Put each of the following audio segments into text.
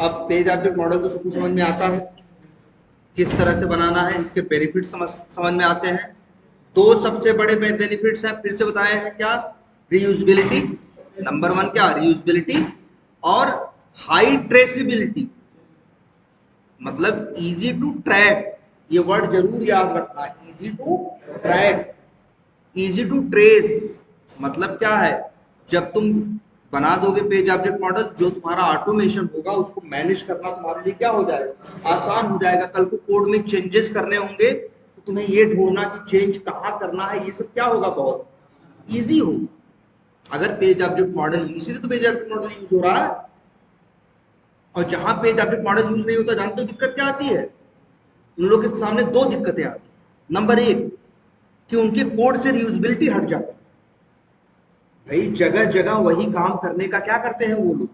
अब page object model तो सबको समझ में आता है, किस तरह से बनाना है, इसके बेनिफिट समझ में आते हैं। दो सबसे बड़े बेनिफिट्स हैं, फिर से बताए हैं, क्या? रीयूजेबिलिटी, नंबर वन क्या? रीयूजेबिलिटी, और हाई ट्रेसिबिलिटी, मतलब इजी टू ट्रैक। ये वर्ड जरूर याद रखना, easy to track, easy to trace. मतलब क्या है, जब तुम बना दोगे पेज ऑब्जेक्ट मॉडल, जो तुम्हारा ऑटोमेशन होगा उसको मैनेज करना तुम्हारे लिए क्या हो जाएगा? आसान हो जाएगा। कल को कोड में चेंजेस करने होंगे तो तुम्हें ये ढूंढना कि चेंज कहाँ करना है, ये सब क्या होगा? बहुत इजी होगा अगर पेज ऑब्जेक्ट मॉडल, इसीलिए तो पेज ऑब्जेक्ट मॉडल यूज हो रहा है। और जहां पेज ऑब्जेक्ट मॉडल यूज नहीं होता, जानते हो दिक्कत क्या आती है? उन लोगों के सामने दो दिक्कतें आती है। नंबर एक, कि उनके कोड से रीयूजेबिलिटी हट जाती है। भाई जगह जगह वही काम करने का क्या करते हैं वो लोग?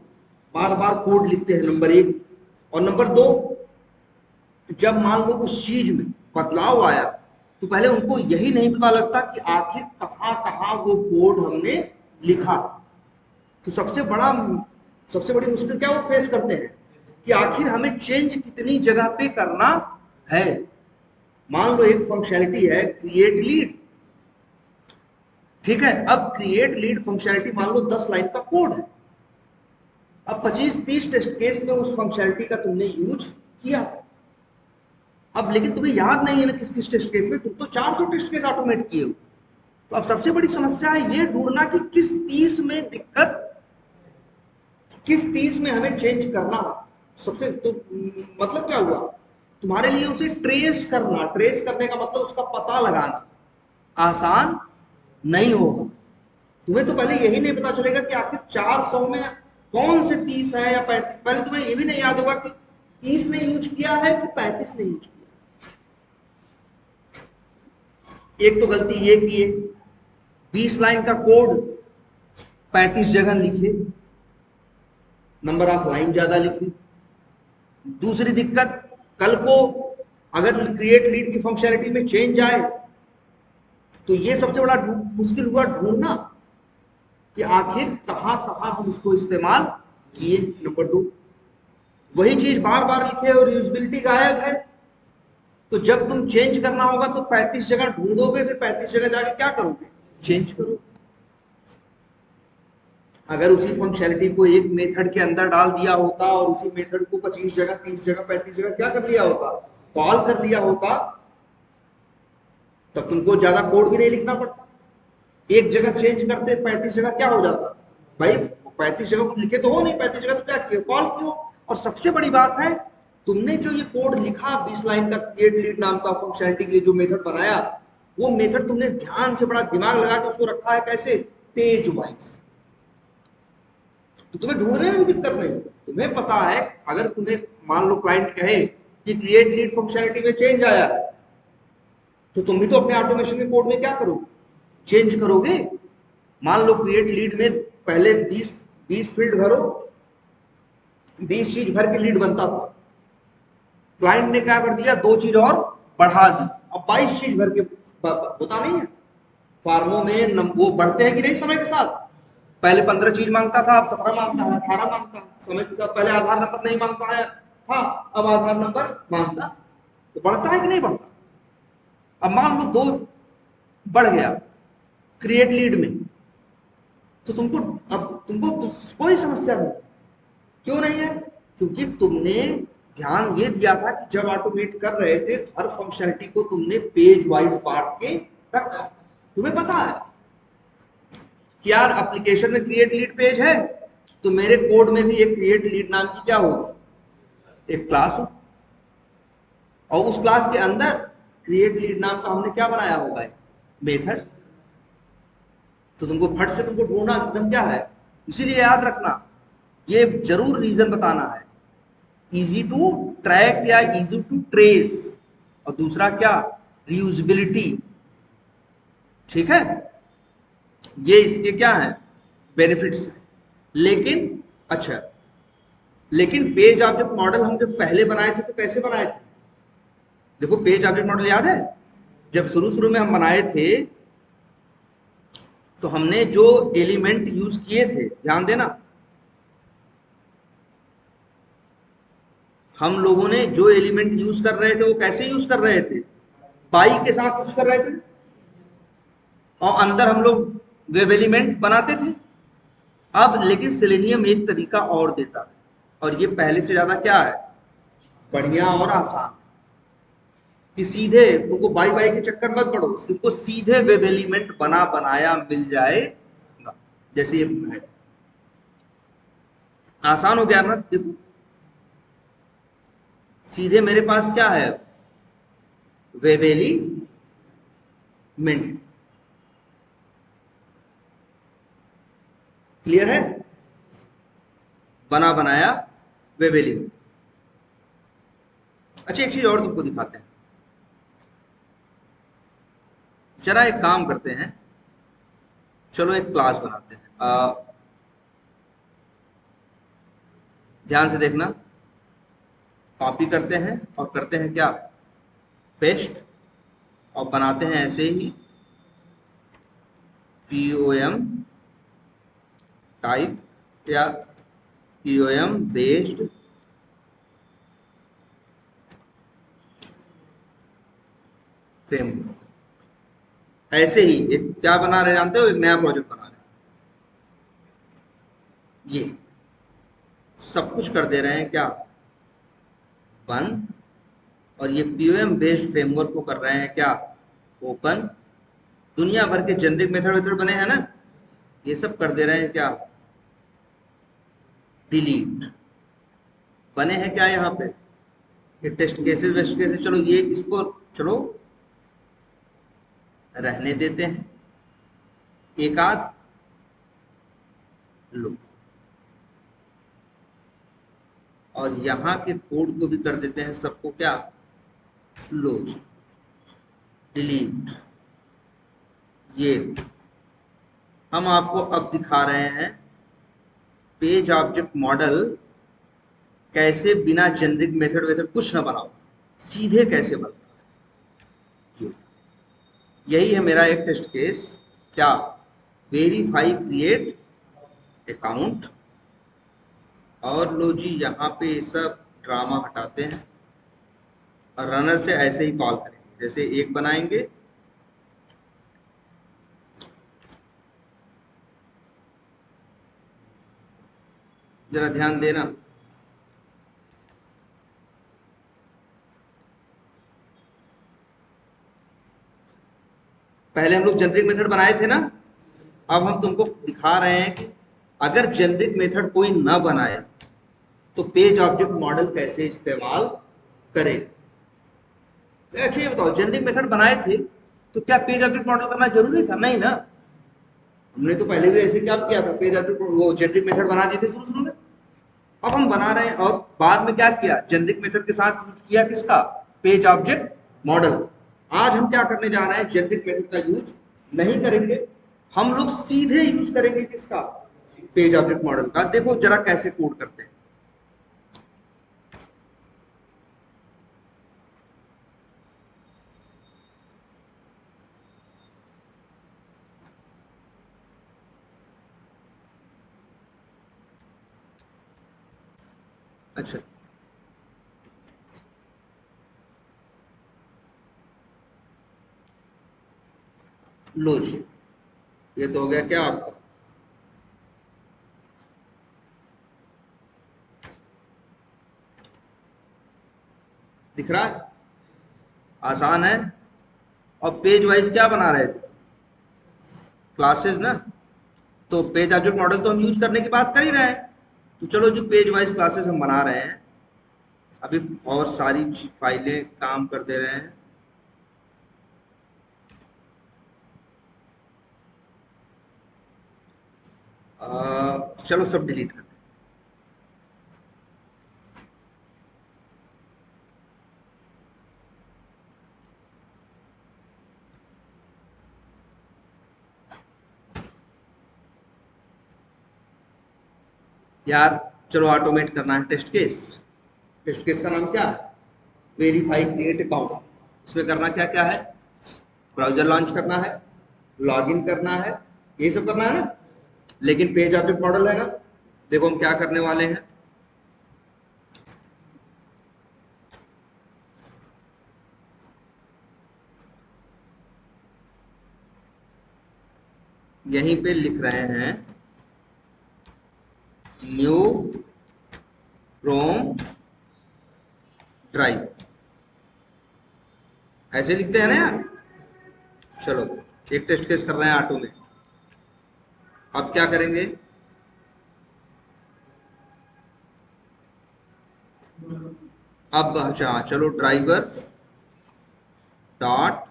बार बार कोड लिखते हैं, नंबर एक। और नंबर दो, जब मान लो उस चीज में बदलाव आया तो पहले उनको यही नहीं पता लगता कि आखिर कहां कहां वो कोड हमने लिखा। तो सबसे बड़ी मुश्किल क्या वो फेस करते हैं, कि आखिर हमें चेंज कितनी जगह पे करना है। मान लो एक फंक्शनैलिटी है क्रिएट लीड, ठीक है? अब क्रिएट लीड फंक्शनैलिटी मान लो 10 लाइन का कोड है। अब 25-30 टेस्ट केस में उस फंक्शनैलिटी का तुमने यूज किया। अब लेकिन तुम्हें याद नहीं है ना किस किस टेस्ट केस में, तुम तो 400 टेस्ट केस ऑटोमेट किए हो। तो अब सबसे बड़ी समस्या है ये ढूंढना कि किस 30 में दिक्कत, किस 30 में हमें चेंज करना। सबसे तो मतलब क्या हुआ तुम्हारे लिए? उसे ट्रेस करना, ट्रेस करने का मतलब उसका पता लगाना आसान नहीं होगा। तुम्हें तो पहले यही नहीं पता चलेगा कि आखिर 400 में कौन से 30 है या 35। पहले तुम्हें ये भी नहीं याद होगा कि 30 ने यूज किया है कि 35 ने यूज किया। एक तो गलती ये की है, 20 लाइन का कोड 35 जगह लिखे, नंबर ऑफ लाइन ज्यादा लिखी। दूसरी दिक्कत, कल को अगर क्रिएट लीड की फंक्शनैलिटी में चेंज आए तो ये सबसे बड़ा मुश्किल हुआ ढूंढना कि आखिर कहां कहां हम इसको इस्तेमाल किए। नंबर दो, वही चीज बार बार लिखे और यूजबिलिटी गायब है। तो जब तुम चेंज करना होगा तो 35 जगह ढूंढोगे, फिर 35 जगह जाके क्या करोगे? चेंज करोगे। अगर उसी फंक्शनैलिटी को एक मेथड के अंदर डाल दिया होता और उसी मेथड को 25 जगह, 30 जगह, 35 जगह क्या कर लिया होता? कॉल कर लिया होता, तब तुमको ज्यादा कोड भी नहीं लिखना पड़ता। एक जगह चेंज करते 35 जगह क्या हो जाता? भाई 35 जगह कुछ लिखे तो हो नहीं, 35 जगह तो क्या किया? कॉल क्यों? और सबसे बड़ी बात है, तुमने जो ये कोड लिखा 20 लाइन का क्रिएट लीड नाम का फंक्शनैलिटी के लिए जो मेथड बनाया, वो मेथड तुमने ध्यान से बड़ा दिमाग लगा के उसको रखा है कैसे? Page wise. तो तुम्हें ढूंढने में भी दिक्कत नहीं। तुम्हें पता है, अगर तुम्हें मान लो क्लाइंट कहे कि क्रिएट लीड फंक्शनैलिटी में चेंज आया है, तो तुम भी तो अपने ऑटोमेशन के कोड में क्या करोगे? चेंज करोगे। मान लो क्रिएट लीड में पहले 20 फील्ड भरो, 20 चीज भर के लीड बनता था। क्लाइंट ने क्या कर दिया? 2 चीज और बढ़ा दी, अब 22 चीज भर के होता नहीं है। फार्मों में वो बढ़ते हैं कि नहीं समय के साथ? पहले 15 चीज मांगता था, अब 17 मांगता है, 18 मांगता है समय के साथ। पहले आधार नंबर नहीं मांगता है था, अब आधार नंबर मांगता। तो बढ़ता है कि नहीं बढ़ता? अब मान लो 2 बढ़ गया क्रिएट लीड में, तो तुमको अब तुमको कोई समस्या नहीं। क्यों नहीं है? क्योंकि तुमने ध्यान ये दिया था कि जब ऑटोमेट कर रहे थे हर फंक्शनलिटी को तुमने पेज वाइज बांट के रखा। तुम्हें पता है कि यार एप्लीकेशन में क्रिएट लीड पेज है, तो मेरे कोड में भी एक क्रिएट लीड नाम की क्या होगी? एक क्लास हो, और उस क्लास के अंदर क्रिएट लीड नाम का हमने क्या बनाया होगा? मेथड। तो तुमको फट से तुमको ढूंढना एकदम क्या है, इसीलिए याद रखना, ये जरूर रीजन बताना है। इजी टू ट्रैक या इजी टू ट्रेस, और दूसरा क्या? रीयूजेबिलिटी। ठीक है, ये इसके क्या है? बेनिफिट्स हैं। लेकिन अच्छा, लेकिन पेज ऑब्जेक्ट मॉडल हम जब पहले बनाए थे तो कैसे बनाए थे? देखो पेज ऑब्जेक्ट मॉडल याद है, जब शुरू शुरू में हम बनाए थे तो हमने जो एलिमेंट यूज किए थे, ध्यान देना, हम लोगों ने जो एलिमेंट यूज कर रहे थे वो कैसे यूज कर रहे थे, पाई के साथ यूज कर रहे थे, और अंदर हम लोग वेब एलिमेंट बनाते थे। अब लेकिन सेलेनियम एक तरीका और देता है, और ये पहले से ज्यादा क्या है, बढ़िया और आसान, कि सीधे तुमको बाई बाई के चक्कर मत पड़ो, तुमको सीधे वेब एलिमेंट बना बनाया मिल जाएगा। जैसे ये है, आसान हो गया ना। देखो सीधे मेरे पास क्या है, वेब एलिमेंट, क्लियर है, बना बनाया वेब एलिमेंट। अच्छा एक चीज और तुमको दिखाते हैं, जरा एक काम करते हैं, चलो एक क्लास बनाते हैं। ध्यान से देखना, कॉपी करते हैं और करते हैं क्या, पेस्ट, और बनाते हैं ऐसे ही pom टाइप या pom बेस्ड फ्रेमवर्क। ऐसे ही एक क्या बना रहे जानते हो, एक नया प्रोजेक्ट बना रहे हैं, ये सब कुछ कर दे रहे हैं क्या, बंद, और ये pom बेस्ड फ्रेमवर्क को कर रहे हैं क्या, ओपन। दुनिया भर के जेनरिक मेथड मेथड बने हैं ना, ये सब कर दे रहे हैं क्या, डिलीट। बने हैं क्या यहाँ पे, ये टेस्ट केसेस वेस्ट केसेस, चलो ये इसको चलो रहने देते हैं, एक आध लो, और यहाँ के कोड को भी कर देते हैं सबको क्या, क्लोज, डिलीट। ये हम आपको अब दिखा रहे हैं पेज ऑब्जेक्ट मॉडल कैसे बिना जेनरिक मेथड वेथड कुछ ना बनाओ, सीधे कैसे बनता है। यही है मेरा एक टेस्ट केस, क्या, वेरीफाई क्रिएट अकाउंट, और लो जी यहाँ पे सब ड्रामा हटाते हैं, और रनर से ऐसे ही कॉल करेंगे, जैसे एक बनाएंगे, जरा ध्यान देना, पहले हम लोग जेनरिक मेथड बनाए थे ना, अब हम तुमको दिखा रहे हैं कि अगर जेनरिक मेथड कोई ना बनाए तो पेज ऑब्जेक्ट मॉडल कैसे इस्तेमाल करें। अच्छा ये बताओ, जेनरिक मेथड बनाए थे तो क्या पेज ऑब्जेक्ट मॉडल करना जरूरी था, नहीं ना, हमने तो पहले भी ऐसे क्या किया था, पेज ऑब्जेक्ट वो जेनरिक मेथड बना दिए थे शुरू शुरू में। अब हम बना रहे हैं, और बाद में क्या किया, जेनरिक मेथड के साथ यूज किया किसका, पेज ऑब्जेक्ट मॉडल। आज हम क्या करने जा रहे हैं, जेनरिक मेथड का यूज नहीं करेंगे, हम लोग सीधे यूज करेंगे किसका, पेज ऑब्जेक्ट मॉडल का। देखो जरा कैसे कोड करते हैं, अच्छा लो जी, ये तो हो गया क्या आपका, दिख रहा है, आसान है। और पेज वाइज क्या बना रहे थे, क्लासेस ना, तो पेज ऑब्जेक्ट मॉडल तो हम यूज करने की बात कर ही रहे हैं, तो चलो जी पेज वाइज क्लासेस हम बना रहे हैं। अभी और सारी फाइलें काम कर दे रहे हैं, चलो सब डिलीट कर दें। यार चलो ऑटोमेट करना है टेस्ट केस, टेस्ट केस का नाम क्या है, वेरीफाई क्रिएट अकाउंट। इसमें करना क्या क्या है, ब्राउजर लॉन्च करना है, लॉगिन करना है, ये सब करना है ना, लेकिन पेज ऑब्जेक्ट मॉडल है ना। देखो हम क्या करने वाले हैं, यहीं पे लिख रहे हैं न्यू क्रोम ड्राइव, ऐसे लिखते हैं ना यार। चलो एक टेस्ट केस कर रहे हैं ऑटो में। अब क्या करेंगे, अब अच्छा चलो ड्राइवर डॉट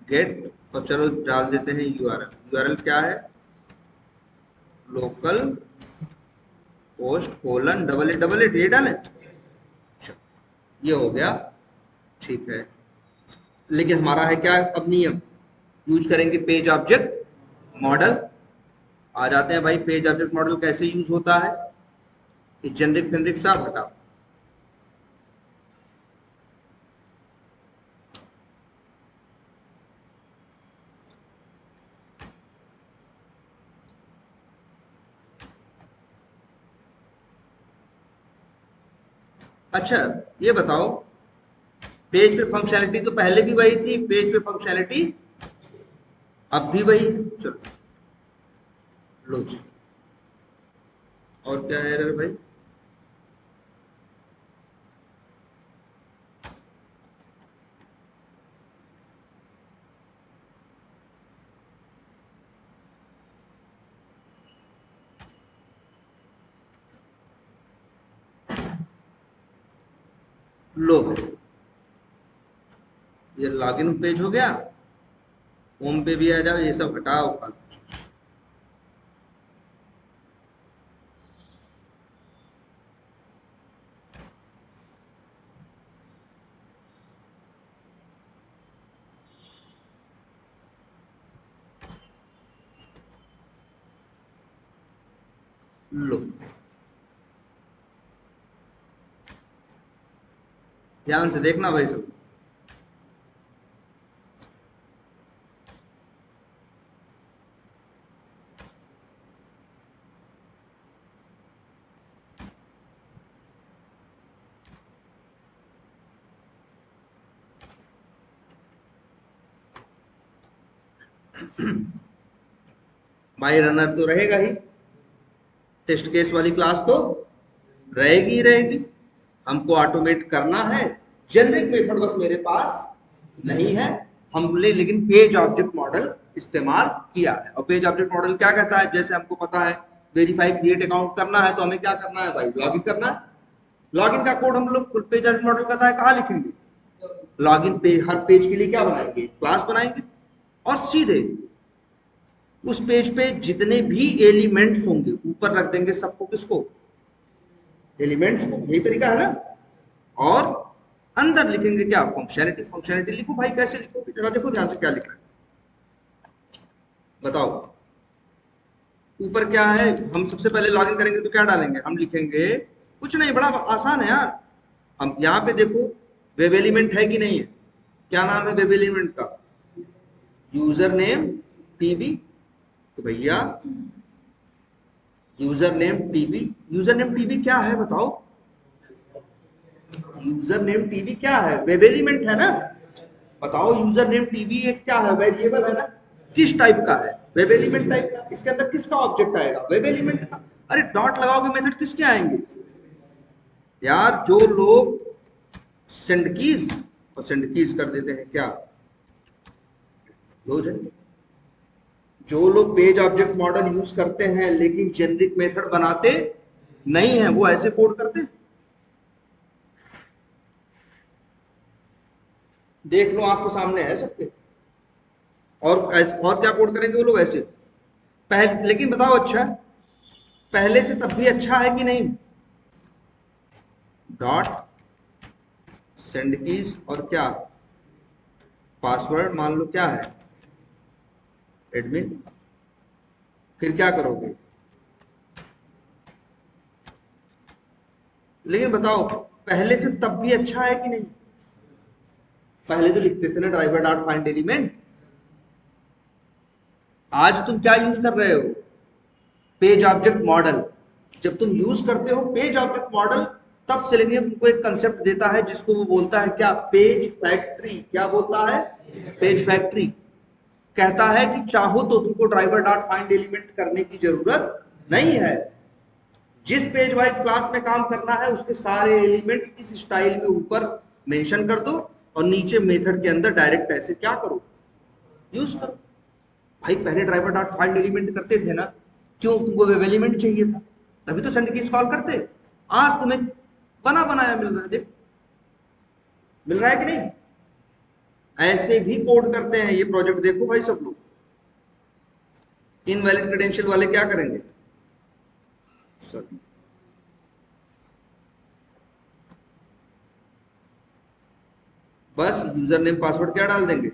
गेट, और चलो डाल देते हैं यूआरएल। यूआरएल क्या है, local post colon double at ये डालें। अच्छा, ये हो गया, ठीक है। लेकिन हमारा है क्या अब नियम, यूज करेंगे पेज ऑब्जेक्ट मॉडल। आ जाते हैं भाई, पेज ऑब्जेक्ट मॉडल कैसे यूज होता है, जेनरिक फेनरिक सब हटाओ। अच्छा ये बताओ, पेज पे फंक्शनैलिटी तो पहले भी वही थी, पेज पे फंक्शनैलिटी अब भी वही है। चलो लो जी, और क्या है एरर भाई, लो ये लॉगिन पेज हो गया, होम पे भी आ जाओ, ये सब हटाओ फालतू। लो ध्यान से देखना भाई सब। भाई रनर तो रहेगा ही, टेस्ट केस वाली क्लास तो रहेगी ही रहेगी। हमको ऑटोमेट करना है, जेनरिक मेथड बस मेरे पास नहीं है। हमने लेकिन पेज ऑब्जेक्ट मॉडल इस्तेमाल किया है, और पेज ऑब्जेक्ट मॉडल क्या कहता है, जैसे हमको पता है वेरीफाई क्रिएट अकाउंट करना है, तो हमें क्या करना है भाई, लॉगिन करना है। लॉगिन का कोड हम लोग पेज ऑब्जेक्ट मॉडल कहता है कहाँ लिखेंगे, लॉगिन पेज, हर पेज के लिए क्या बनाएंगे, क्लास बनाएंगे, और सीधे उस पेज पे जितने भी एलिमेंट्स होंगे ऊपर रख देंगे सबको, किसको, एलिमेंट्स को, यही तरीका है ना। और अंदर लिखेंगे क्या, फंक्शनैलिटी। फंक्शनैलिटी लिखो भाई, कैसे लिखोगे जरा देखो ध्यान से क्या लिख रहा है, बताओ। ऊपर क्या है, हम सबसे पहले लॉगिन करेंगे तो क्या डालेंगे, हम लिखेंगे कुछ नहीं, बड़ा आसान है यार। हम यहाँ पे देखो वेब एलिमेंट है कि नहीं है, क्या नाम है वेब एलिमेंट का, यूजर नेम टीबी। तो भैया user name TB, user name TB क्या है बताओ, यूजर नेम टीबी क्या है, वेब एलिमेंट है ना। बताओ यूजर नेम टीबी एक क्या है, वेरिएबल है ना, किस टाइप का है, वेब एलिमेंट टाइप का। इसके अंदर किसका ऑब्जेक्ट आएगा, वेब एलिमेंट का। अरे डॉट लगाओगे मेथड किसके आएंगे यार, जो लोग सेंड कीज, और सेंड कीज कर देते हैं क्या, लोग जो लोग पेज ऑब्जेक्ट मॉडल यूज करते हैं लेकिन जेनरिक मेथड बनाते नहीं है, वो ऐसे कोड करते, देख लो आपके सामने है सबके। और क्या कोड करेंगे वो लोग ऐसे, पहले लेकिन बताओ अच्छा, पहले से तब भी अच्छा है कि नहीं, डॉट सेंड कीज और क्या, पासवर्ड मान लो क्या है, एडमिन। फिर क्या करोगे, लेकिन बताओ पहले से तब भी अच्छा है कि नहीं। पहले तो लिखते थे ना ड्राइवर डॉट फाइंड एलिमेंट, आज तुम क्या यूज कर रहे हो, पेज ऑब्जेक्ट मॉडल। जब तुम यूज करते हो पेज ऑब्जेक्ट मॉडल, तब सेलेनियम तुमको एक कंसेप्ट देता है जिसको वो बोलता है क्या, पेज फैक्ट्री। क्या बोलता है, पेज फैक्ट्री। कहता है कि चाहो तो तुमको ड्राइवर डॉट फाइंड एलिमेंट करने की जरूरत नहीं है, जिस पेज वाइज क्लास में काम करना है उसके सारे एलिमेंट इस स्टाइल में ऊपर मेंशन कर दो और नीचे मेथड के अंदर डायरेक्ट ऐसे क्या करो, यूज करो। भाई पहले ड्राइवर डॉट फाइंड एलिमेंट करते थे ना, क्यों, तुमको वेब एलिमेंट चाहिए था, तभी तो सेंड कीज कॉल करते। आज तुम्हें बना बनाया मिल रहा है, देख मिल रहा है कि नहीं। ऐसे भी कोड करते हैं। ये प्रोजेक्ट देखो भाई सब लोग, इनवैलिड क्रेडेंशियल वाले क्या करेंगे, बस यूजर नेम पासवर्ड क्या डाल देंगे,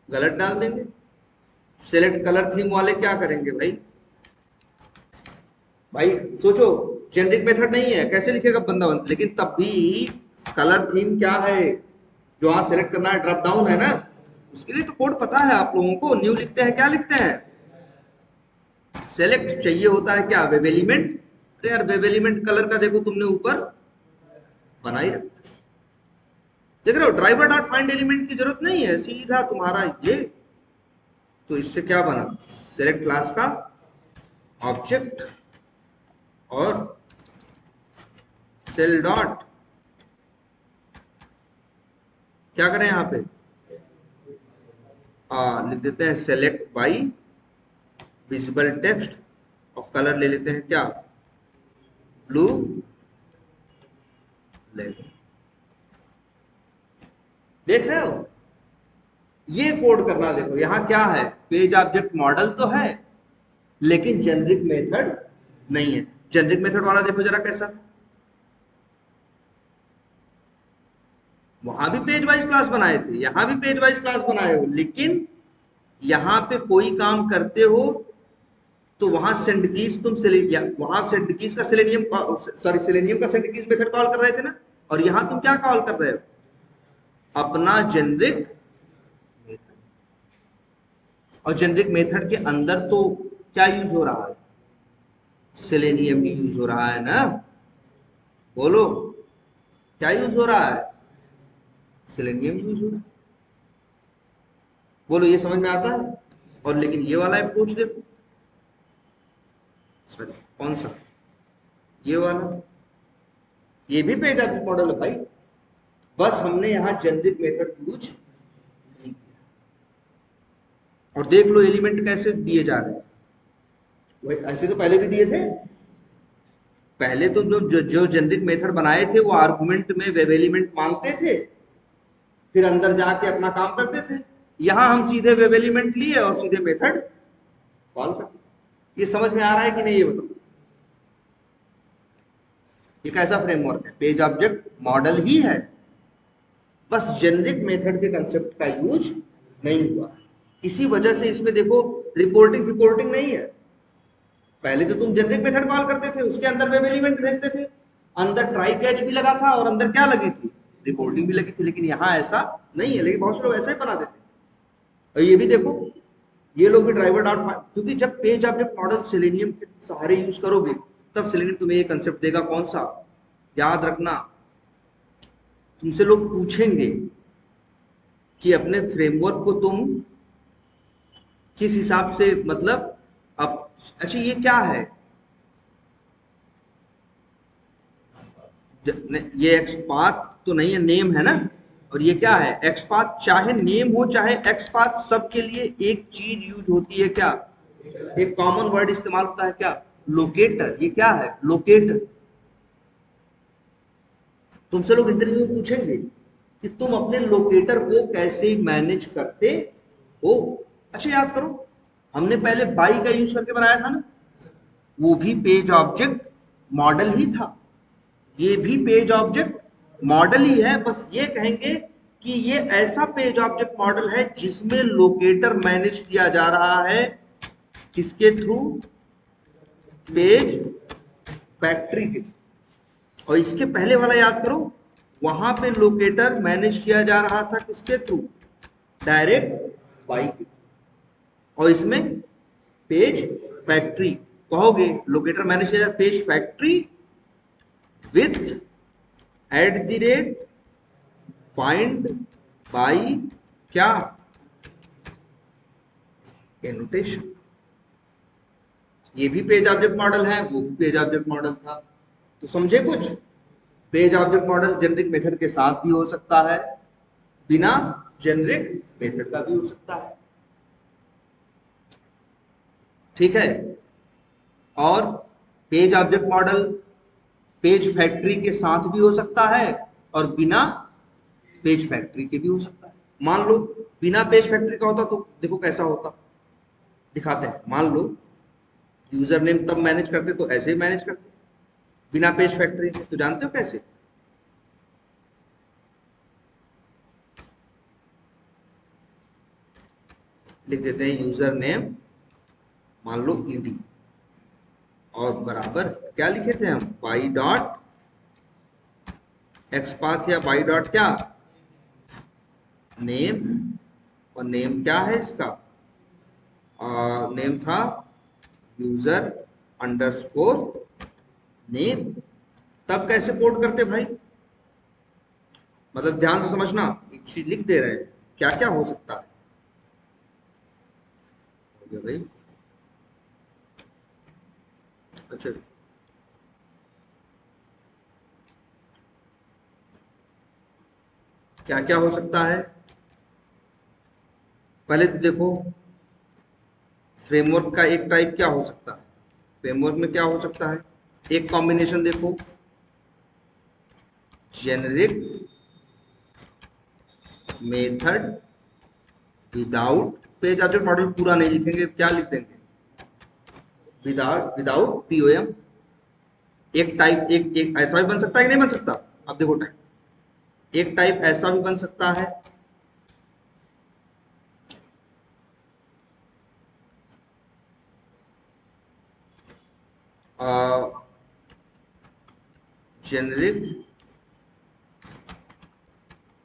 गलत डाल देंगे। सेलेक्ट कलर थीम वाले क्या करेंगे भाई, भाई सोचो जेनरिक मेथड नहीं है, कैसे लिखेगा बंदा बंद, लेकिन तब भी कलर थीम क्या है जो वहां सेलेक्ट करना है, ड्रॉप डाउन है ना, उसके लिए तो कोड पता है आप लोगों को। न्यू लिखते हैं, क्या लिखते हैं, सेलेक्ट चाहिए होता है क्या, वेब एलिमेंट। अरे यार वेब एलिमेंट कलर का देखो तुमने ऊपर बना ही रखा, देख रहे हो, ड्राइवर डॉट फाइंड एलिमेंट की जरूरत नहीं है, सीधा तुम्हारा ये। तो इससे क्या बना, सेलेक्ट क्लास का ऑब्जेक्ट और सेल डॉट क्या करें यहां पे, लिख देते हैं सेलेक्ट बाई विजिबल टेक्स्ट और कलर ले लेते हैं क्या, ब्लू लेवल। देख रहे हो, ये कोड करना। देखो यहां क्या है, पेज ऑब्जेक्ट मॉडल तो है लेकिन जेनरिक मेथड नहीं है। जेनरिक मेथड वाला देखो जरा कैसा था, वहां भी पेज वाइज क्लास बनाए थे, यहां भी पेज वाइज क्लास बनाए हो, लेकिन यहां पे कोई काम करते हो तो वहां सेंड कीज तुम वहां सेंड कीज का सेलेनियम, सॉरी सेलेनियम का सेंड कीज मेथड कॉल कर रहे थे ना, और यहां तुम क्या कॉल कर रहे हो, अपना जेनरिक मेथड। और जेनरिक मेथड के अंदर तो क्या यूज हो रहा है, सेलेनियम ही यूज हो रहा है ना, बोलो क्या यूज हो रहा है, सेलेनियम यूज हो रहा है। बोलो ये समझ में आता है। और लेकिन ये वाला अप्रोच देखो, सॉरी कौन सा, ये वाला, ये भी पेज ऑब्जेक्ट मॉडल है भाई, बस हमने यहां जेनरिक मेथड यूज नहीं किया। और देख लो एलिमेंट कैसे दिए जा रहे हैं, वही ऐसे तो पहले भी दिए थे। पहले तो जो जेनरिक मेथड बनाए थे वो आर्गुमेंट में वेब एलिमेंट मांगते थे, फिर अंदर जाके अपना काम करते थे। यहां हम सीधे वेब एलिमेंट लिए और सीधे मेथड कॉल करते। ये समझ में आ रहा है कि नहीं, ये बताओ। ये कैसा फ्रेमवर्क है, पेज ऑब्जेक्ट मॉडल ही है, बस जेनरिक मेथड के कंसेप्ट का यूज नहीं हुआ। इसी वजह से इसमें देखो रिपोर्टिंग रिपोर्टिंग नहीं है। पहले तो तुम जेनरिक मेथड कॉल करते थे, उसके अंदर वेब एलिमेंट भेजते थे, अंदर ट्राई कैच भी लगा था और अंदर क्या लगी थी, रिपोर्टिंग भी लगी थी। लेकिन यहाँ ऐसा नहीं है, लेकिन बहुत से लोग ऐसा ही बना देते। और ये भी देखो, ये लोग भी ड्राइवर डॉट, क्योंकि जब पेज ऑब्जेक्ट मॉडल सेलेनियम के सहारे यूज करोगे तब सेलेनियम तुम्हें ये कंसेप्ट देगा, कौन सा, याद रखना, तुमसे लोग पूछेंगे कि अपने फ्रेमवर्क को तुम किस हिसाब से, मतलब अब, अच्छा ये क्या है, ये एक्सपाथ तो नहीं है, नेम है ना, और ये क्या है एक्सपाथ। चाहे नेम हो चाहे एक्सपाथ, सबके लिए एक चीज यूज होती है क्या, एक कॉमन वर्ड इस्तेमाल होता है क्या, लोकेटर। ये क्या है, लोकेटर। तुमसे लोग इंटरव्यू में पूछेंगे कि तुम अपने लोकेटर को कैसे मैनेज करते हो। अच्छा याद करो, हमने पहले बाई का यूज करके बनाया था ना, वो भी पेज ऑब्जेक्ट मॉडल ही था, ये भी पेज ऑब्जेक्ट मॉडल ही है। बस ये कहेंगे कि ये ऐसा पेज ऑब्जेक्ट मॉडल है जिसमें लोकेटर मैनेज किया जा रहा है, किसके थ्रू, पेज फैक्ट्री के। और इसके पहले वाला याद करो, वहां पे लोकेटर मैनेज किया जा रहा था किसके थ्रू, डायरेक्ट बाई के। और इसमें पेज फैक्ट्री, कहोगे locator manager page factory with @ find by क्या एनोटेशन। ये भी पेज ऑब्जेक्ट मॉडल है, वो भी पेज ऑब्जेक्ट मॉडल था। तो समझे कुछ? Page object model generic method के साथ भी हो सकता है, बिना जेनरिक मेथड का भी हो सकता है, ठीक है। और page object model page factory के साथ भी हो सकता है और बिना पेज फैक्ट्री के भी हो सकता है। मान लो बिना पेज फैक्ट्री का होता तो देखो कैसा होता, दिखाते हैं। मान लो यूजर नेम तब मैनेज करते तो ऐसे ही मैनेज करते, बिना पेज फैक्ट्री के। तो जानते हो कैसे? लिख देते हैं यूजर नेम, मान लो ईडी, और बराबर क्या लिखे थे हम, बाई डॉट एक्स पाथ या बाई डॉट क्या नेम, और नेम क्या है इसका, नेम था यूजर अंडरस्कोर नेम। तब कैसे कोड करते भाई, मतलब ध्यान से समझना, एक चीज लिख दे रहे हैं क्या क्या हो सकता है। हो गया भाई, अच्छा क्या क्या हो सकता है, पहले तो देखो फ्रेमवर्क का एक टाइप क्या हो सकता है। फ्रेमवर्क में क्या हो सकता है, एक कॉम्बिनेशन देखो, generic method without page object model, पूरा नहीं लिखेंगे, क्या लिख देंगे, विदाउट पीओएम। एक टाइप एक ऐसा भी बन सकता है कि नहीं बन सकता, अब देखो टाइप, एक टाइप ऐसा भी बन सकता है, जेनेरिक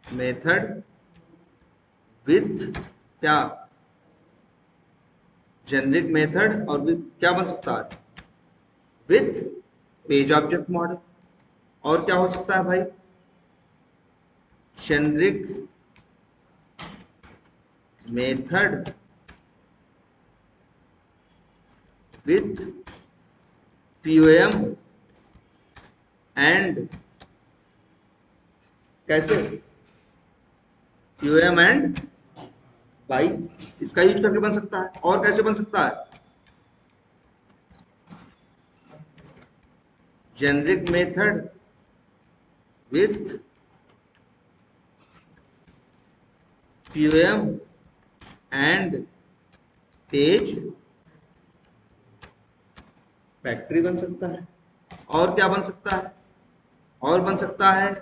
मेथड विथ क्या, जेनेरिक मेथड और विथ क्या बन सकता है, विथ पेज ऑब्जेक्ट मॉडल। और क्या हो सकता है भाई, generic method with POM and कैसे, पीओएम एंड बाई, इसका यूज करके बन सकता है। और कैसे बन सकता है, generic method with POM and page factory बन सकता है। और क्या बन सकता है, और बन सकता है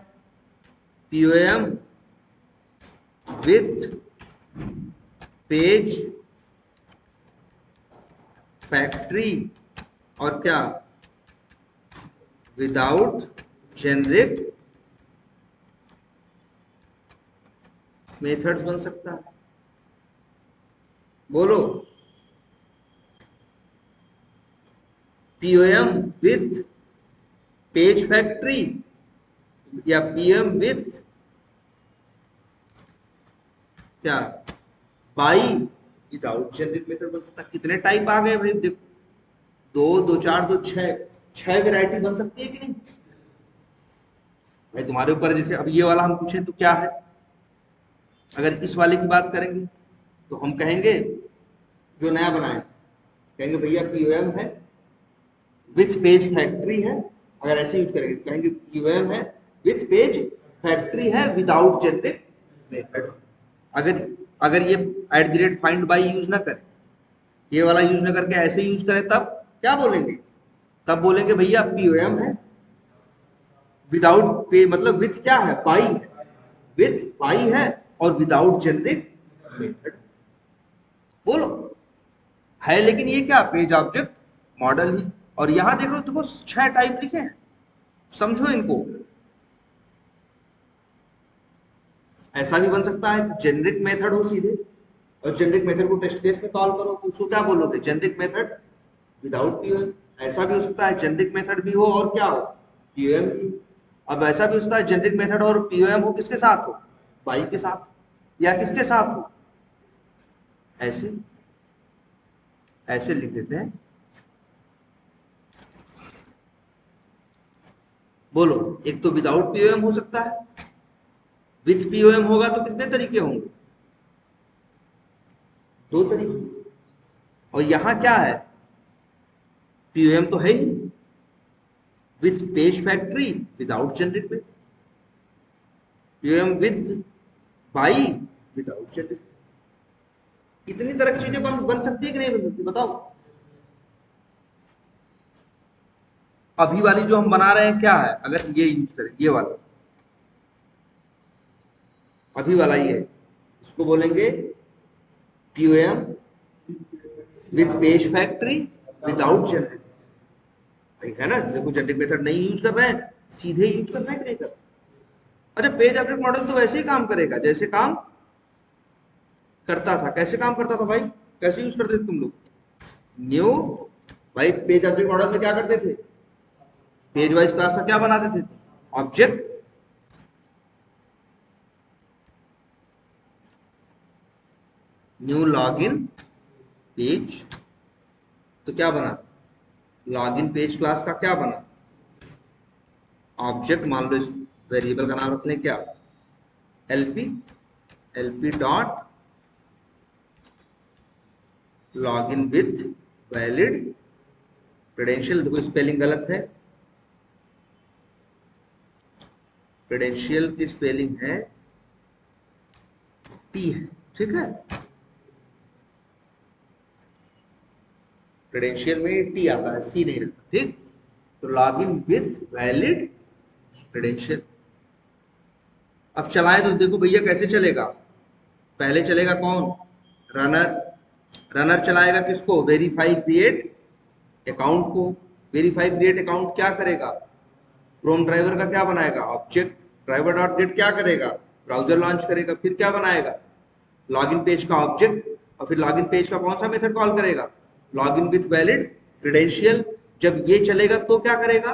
पीओएम विथ पेज फैक्ट्री, और क्या विदाउट जेनरिक मेथड्स बन सकता है। बोलो, पीओएम विथ पेज फैक्ट्री या पीएम विथ क्या बाई विदाउट जेनरिक मेथड बन सकता है। कितने टाइप आ गए भाई, देखो, दो दो चार दो छह, छह वैरायटी बन सकती है कि नहीं भाई, तुम्हारे ऊपर। जैसे अब ये वाला हम पूछे तो क्या है, अगर इस वाले की बात करेंगे तो हम कहेंगे, जो नया बनाए कहेंगे भैया पीओएम है विथ पेज फैक्ट्री है, अगर ऐसे यूज करेंगे तो कहेंगे पीओएम है विथ पेज फैक्ट्री है विदाउट जेनरिक मेथड। अगर अगर ये @find by यूज ना करें, ये वाला यूज ना करके ऐसे यूज करें, तब क्या बोलेंगे, तब बोलेंगे भैया पीओएम है विदाउट पे, मतलब विथ क्या है, पाई है, विथ पाई है और विदाउट जेनरिक मेथड। बोलो, है लेकिन ये क्या, पेज ऑब्जेक्ट मॉडल ही। और यहां देख लो, देखो छह टाइप लिखे हैं, समझो इनको। ऐसा भी बन सकता है जेनरिक मेथड हो सीधे, और जेनरिक मेथड को टेस्ट केस में कॉल करो, तो उसको क्या बोलोगे? Generic method without POM. ऐसा भी हो सकता है जेनरिक मेथड भी हो और क्या हो, पीओएम भी। अब ऐसा भी हो सकता है जेनरिक मेथड और पीओएम हो, किसके साथ हो? बाई के साथ, या किसके साथ हो, ऐसे ऐसे लिख देते हैं। बोलो, एक तो विदाउट पीओएम हो सकता है, विथ पीओएम होगा तो कितने तरीके होंगे? दो तरीके। और यहां क्या है, पीओएम तो है ही, with page factory without generic में, POM with by without generic. इतनी तरह की चीजें बन सकती है कि नहीं बन सकती, बताओ। अभी वाली जो हम बना रहे हैं क्या है, अगर ये यूज करें, ये वाला अभी वाला ये है, इसको बोलेंगे POM with page factory without generic. है ना, देखो जेनरिक मेथड नहीं यूज कर रहे हैं, सीधे यूज कर रहे हैं कि नहीं कर रहे? अच्छा, पेज अपडेट मॉडल तो वैसे ही काम करेगा जैसे काम करता था। कैसे काम करता था भाई, कैसे यूज करते थे तुम लोग? न्यू, भाई पेज अपडेट मॉडल में क्या करते थे, पेज वाइज क्लास का क्या बना देते थे, ऑब्जेक्ट। न्यू लॉगिन पेज, तो क्या बना, लॉगिन पेज क्लास का क्या बना, ऑब्जेक्ट। मान लो इस वेरिएबल का नाम रखने क्या, LP, LP dot login with valid credential. देखो स्पेलिंग गलत है, क्रेडेंशियल की स्पेलिंग है टी है, ठीक है, क्रेडेंशियल में टी आता है, सी नहीं रहता, ठीक। तो लॉगिन विथ वैलिड क्रेडेंशियल। अब चलाए तो देखो भैया कैसे चलेगा, पहले चलेगा कौन, रनर। रनर चलाएगा किसको, वेरीफाई क्रिएट अकाउंट को। वेरीफाई क्रिएट अकाउंट क्या करेगा, क्रोम ड्राइवर का क्या बनाएगा, ऑब्जेक्ट। ड्राइवर डॉट गेट क्या करेगा, ब्राउजर लॉन्च करेगा। फिर क्या बनाएगा, लॉगिन पेज का ऑब्जेक्ट। और फिर लॉगिन पेज का कौन सा मेथड कॉल करेगा, लॉगिन विथ वैलिड क्रेडेंशियल। जब ये चलेगा तो क्या करेगा,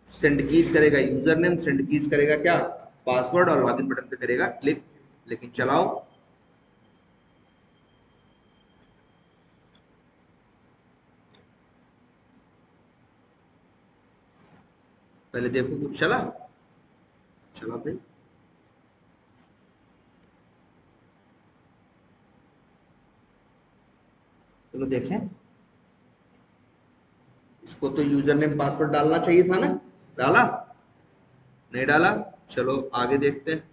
सेंड कीज करेगा यूजर नेम, सेंड कीज करेगा क्या, पासवर्ड, और लॉगिन बटन पे करेगा क्लिक। लेकिन चलाओ, पहले देखो कुछ चला, चला भाई। चलो देखें, इसको तो यूजर नेम पासवर्ड डालना चाहिए था ना, डाला नहीं डाला? चलो आगे देखते हैं।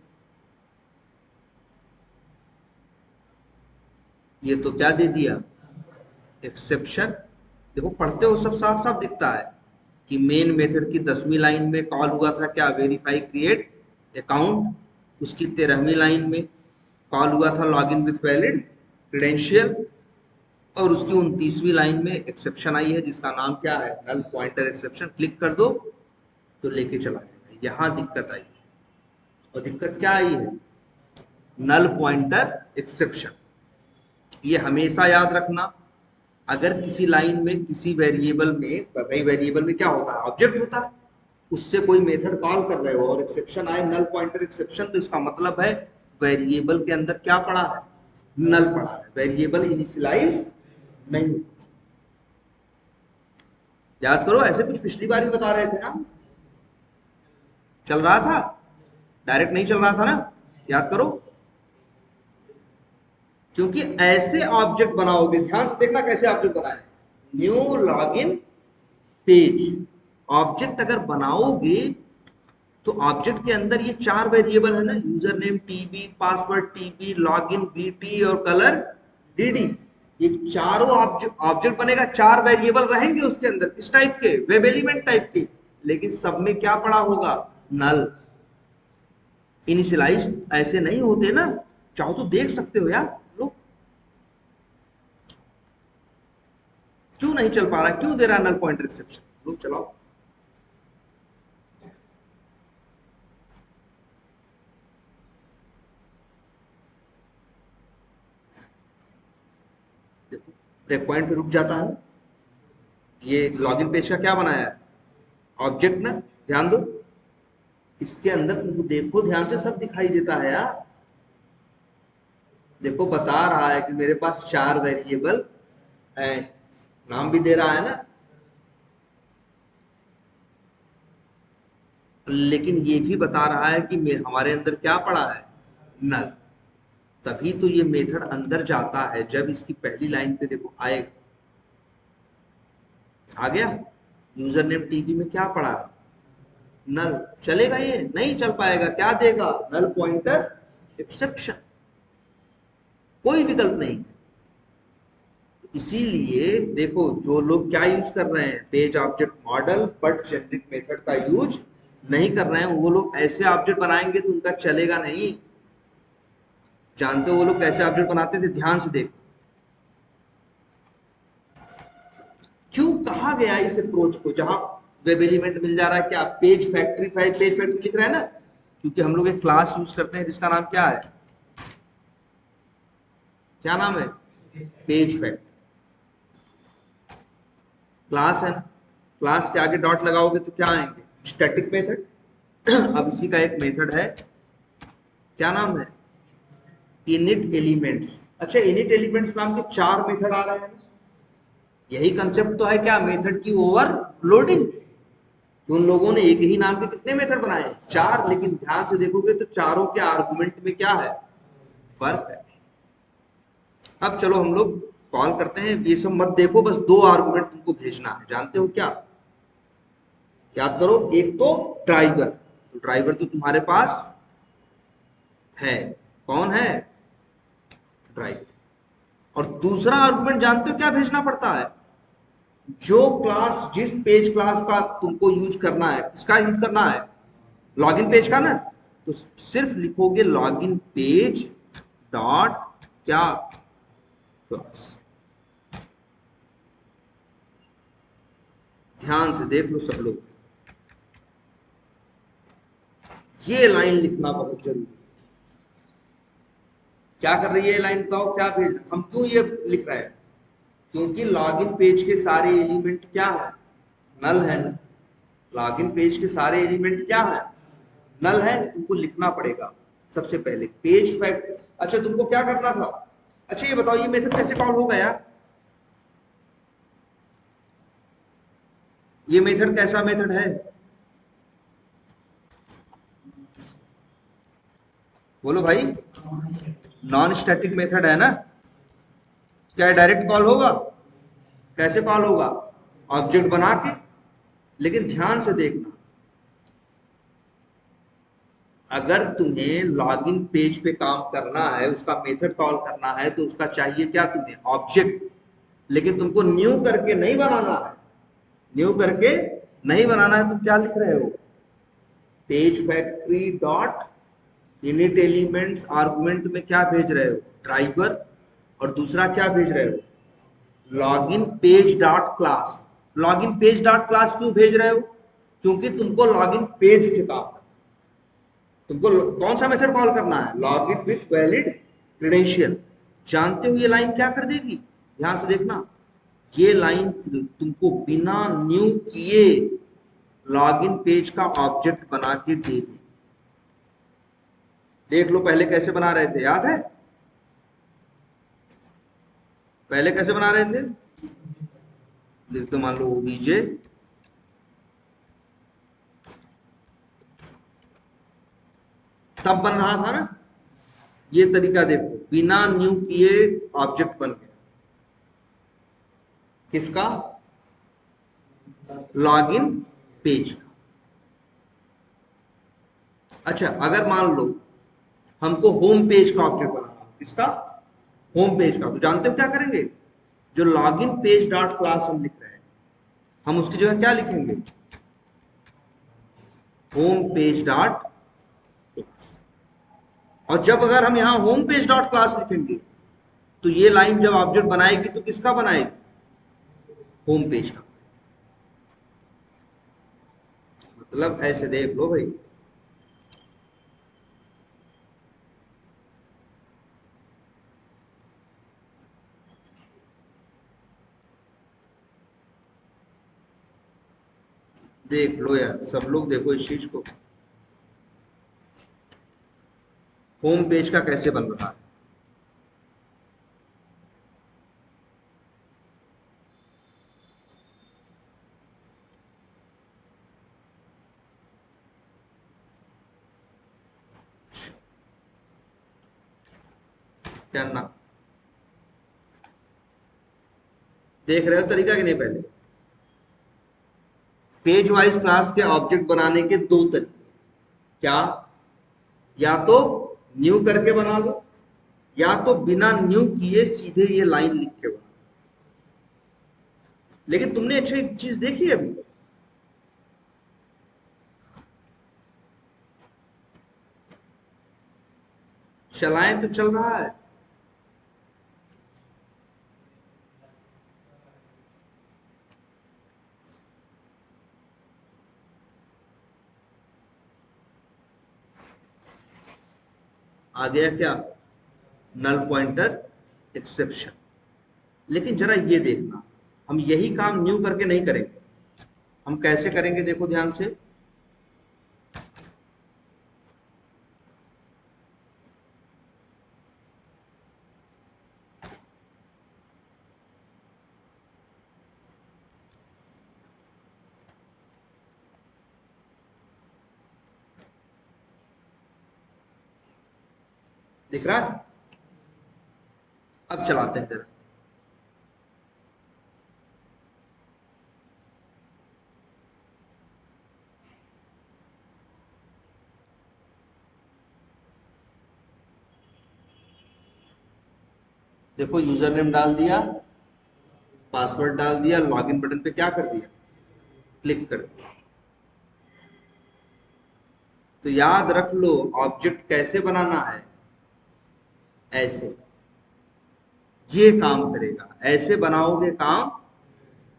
ये तो क्या दे दिया, एक्सेप्शन। देखो पढ़ते हो सब साफ साफ दिखता है कि मेन मेथड की 10वीं लाइन में कॉल हुआ था क्या, वेरीफाई क्रिएट अकाउंट। उसकी 13वीं लाइन में कॉल हुआ था लॉगिन विथ वैलिड क्रेडेंशियल। और उसकी 29वीं लाइन में एक्सेप्शन आई है जिसका नाम क्या है, नल पॉइंटर एक्सेप्शन। क्लिक कर दो तो लेके चला जाएगा। यहां दिक्कत आई है, और दिक्कत क्या आई है, नल पॉइंटर एक्सेप्शन। ये हमेशा याद रखना, अगर किसी लाइन में किसी वेरिएबल में, भाई वेरिएबल में क्या होता है, ऑब्जेक्ट होता है, उससे कोई मेथड कॉल कर रहे हो और एक्सेप्शन आए, नल पॉइंटर एक्सेप्शन, तो इसका मतलब है वेरिएबल के अंदर क्या पड़ा है, नल पड़ा है, वेरिएबल इनिशियलाइज नहीं। याद करो, ऐसे कुछ पिछली बार भी बता रहे थे ना, चल रहा था, डायरेक्ट नहीं चल रहा था ना, याद करो। क्योंकि ऐसे ऑब्जेक्ट बनाओगे, ध्यान से देखना कैसे ऑब्जेक्ट बनाए, न्यू लॉगिन पेज ऑब्जेक्ट अगर बनाओगे तो ऑब्जेक्ट के अंदर ये 4 वेरिएबल है ना, user name TB, password TB, login BT और कलर डीडी। ये चारों ऑब्जेक्ट बनेगा, 4 वेरिएबल रहेंगे उसके अंदर, किस टाइप के, वेब एलिमेंट टाइप के। लेकिन सब में क्या पड़ा होगा, नल। इनिशियलाइज ऐसे नहीं होते ना, चाहो तो देख सकते हो यार। लो, क्यों नहीं चल पा रहा, क्यों दे रहा है नल पॉइंटर एक्सेप्शन, लो चलाओ। ब्रेक पॉइंट पे रुक जाता है। ये लॉगिन पेज का क्या बनाया है, ऑब्जेक्ट ना, ध्यान दो इसके अंदर तुमको देखो ध्यान से, सब दिखाई देता है यार। देखो बता रहा है कि मेरे पास 4 वेरिएबल है, नाम भी दे रहा है ना, लेकिन ये भी बता रहा है कि हमारे अंदर क्या पड़ा है, नल। तभी तो ये मेथड अंदर जाता है जब इसकी पहली लाइन पे देखो आएगा, आ गया। यूजर नेम टीबी में क्या पड़ा है, नल। चलेगा, ये नहीं चल पाएगा, क्या देगा, नल पॉइंटर एक्सेप्शन, कोई विकल्प नहीं। इसीलिए देखो जो लोग क्या यूज कर रहे हैं, page object model but generic method का यूज नहीं कर रहे हैं, वो लोग ऐसे ऑब्जेक्ट बनाएंगे तो उनका चलेगा नहीं। जानते हो वो लोग कैसे ऑब्जेक्ट बनाते थे, ध्यान से देखो। क्यों कहा गया इस अप्रोच को, जहां वेब एलिमेंट मिल जा रहा है, क्या पेज फैक्ट्री, पेज फैक्ट्री लिख रहा है ना, क्योंकि हम लोग एक क्लास यूज करते हैं जिसका नाम क्या है, क्या नाम है, पेज फैक्ट्री। क्लास है ना, क्लास के आगे डॉट लगाओगे तो क्या आएंगे, स्टैटिक मेथड। अब इसी का एक मेथड है, क्या नाम है, इनिट एलिमेंट्स। अच्छा, इनिट एलिमेंट्स नाम के 4 मेथड आ रहे हैं ना? यही कंसेप्ट तो है क्या, मेथड की ओवरलोडिंग। उन लोगों ने एक ही नाम के कितने मेथड बनाए, 4, लेकिन ध्यान से देखोगे तो चारों के आर्गुमेंट में क्या है, फर्क है। अब चलो हम लोग कॉल करते हैं, ये सब मत देखो, बस 2 आर्गुमेंट तुमको भेजना है, जानते हो क्या, याद करो। एक तो ड्राइवर, तो ड्राइवर तो तुम्हारे पास है, कौन है, ड्राइवर। और दूसरा आर्गुमेंट जानते हो क्या भेजना पड़ता है, जो क्लास, जिस पेज क्लास का तुमको यूज करना है, किसका यूज करना है, लॉगिन पेज का ना, तो सिर्फ लिखोगे लॉगिन पेज डॉट क्या, क्लास। ध्यान से देख लो सब लोग, ये लाइन लिखना बहुत जरूरी है। क्या कर रही है ये लाइन, बताओ क्या भेज, हम क्यों ये लिख रहे हैं, क्योंकि लॉगिन पेज के सारे एलिमेंट क्या है, नल है ना। लॉगिन पेज के सारे एलिमेंट क्या है, नल है, तुमको लिखना पड़ेगा सबसे पहले पेज फैक्ट। अच्छा तुमको क्या करना था, अच्छा ये बताओ ये मेथड कैसे कॉल होगा यार, ये मेथड कैसा मेथड है, बोलो भाई, नॉन स्टैटिक मेथड है ना। क्या डायरेक्ट कॉल होगा, कैसे कॉल होगा, ऑब्जेक्ट बना के। लेकिन ध्यान से देखना, अगर तुम्हें लॉगिन पेज पे काम करना है, उसका मेथड कॉल करना है, तो उसका चाहिए क्या तुम्हें, ऑब्जेक्ट। लेकिन तुमको न्यू करके नहीं बनाना है, न्यू करके नहीं बनाना है, तुम क्या लिख रहे हो, page factory dot init elements, argument में क्या भेज रहे हो, ड्राइवर। और दूसरा क्या भेज रहे हो, login page dot class. Login page dot class क्यों भेज रहे हो, क्योंकि तुमको लॉगिन पेज से काम करना, तुमको कौन सा मेथड कॉल करना है, लॉगिन विथ वैलिड क्रेडेंशियल। जानते हो ये लाइन क्या कर देगी, ध्यान से देखना, ये लाइन तुमको बिना न्यू किए लॉगिन पेज का ऑब्जेक्ट बना के दे दी। देख लो पहले कैसे बना रहे थे, याद है, पहले कैसे बना रहे थे, लिख दो मान लो ओबीजे तब बन रहा था ना, ये तरीका देखो, बिना न्यू किए ऑब्जेक्ट बन गया, किसका, लॉगिन पेज का। अच्छा अगर मान लो हमको होम पेज का ऑब्जेक्ट बनाना, किसका, होम पेज का, तो जानते हो क्या करेंगे, जो लॉगिन पेज डॉट क्लास हम लिख रहे हैं, हम उसकी जगह क्या लिखेंगे, होम पेज डॉट क्लास। और जब अगर हम यहां होम पेज डॉट क्लास लिखेंगे, तो ये लाइन जब ऑब्जेक्ट बनाएगी तो किसका बनाएगी, होम पेज का। मतलब ऐसे देख लो भाई, देख लो यार, सब लोग देखो इस चीज को, होम पेज का कैसे बन रहा है। क्या ना देख रहे हो तरीका कि नहीं? पहले पेज वाइज क्लास के ऑब्जेक्ट बनाने के दो तरीके, क्या? या तो न्यू करके बना लो, या तो बिना न्यू किए सीधे ये लाइन लिख के बना। लेकिन तुमने अच्छा एक चीज देखी अभी, चलाएं तो चल रहा है। आ गया क्या? Null pointer exception. लेकिन जरा ये देखना, हम यही काम न्यू करके नहीं करेंगे। हम कैसे करेंगे देखो ध्यान से। दिख रहा है? अब चलाते हैं जरा। देखो यूजर नेम डाल दिया, पासवर्ड डाल दिया, लॉगिन बटन पे क्या कर दिया? क्लिक कर दिया। तो याद रख लो, ऑब्जेक्ट कैसे बनाना है? ऐसे। ये काम करेगा, ऐसे बनाओगे काम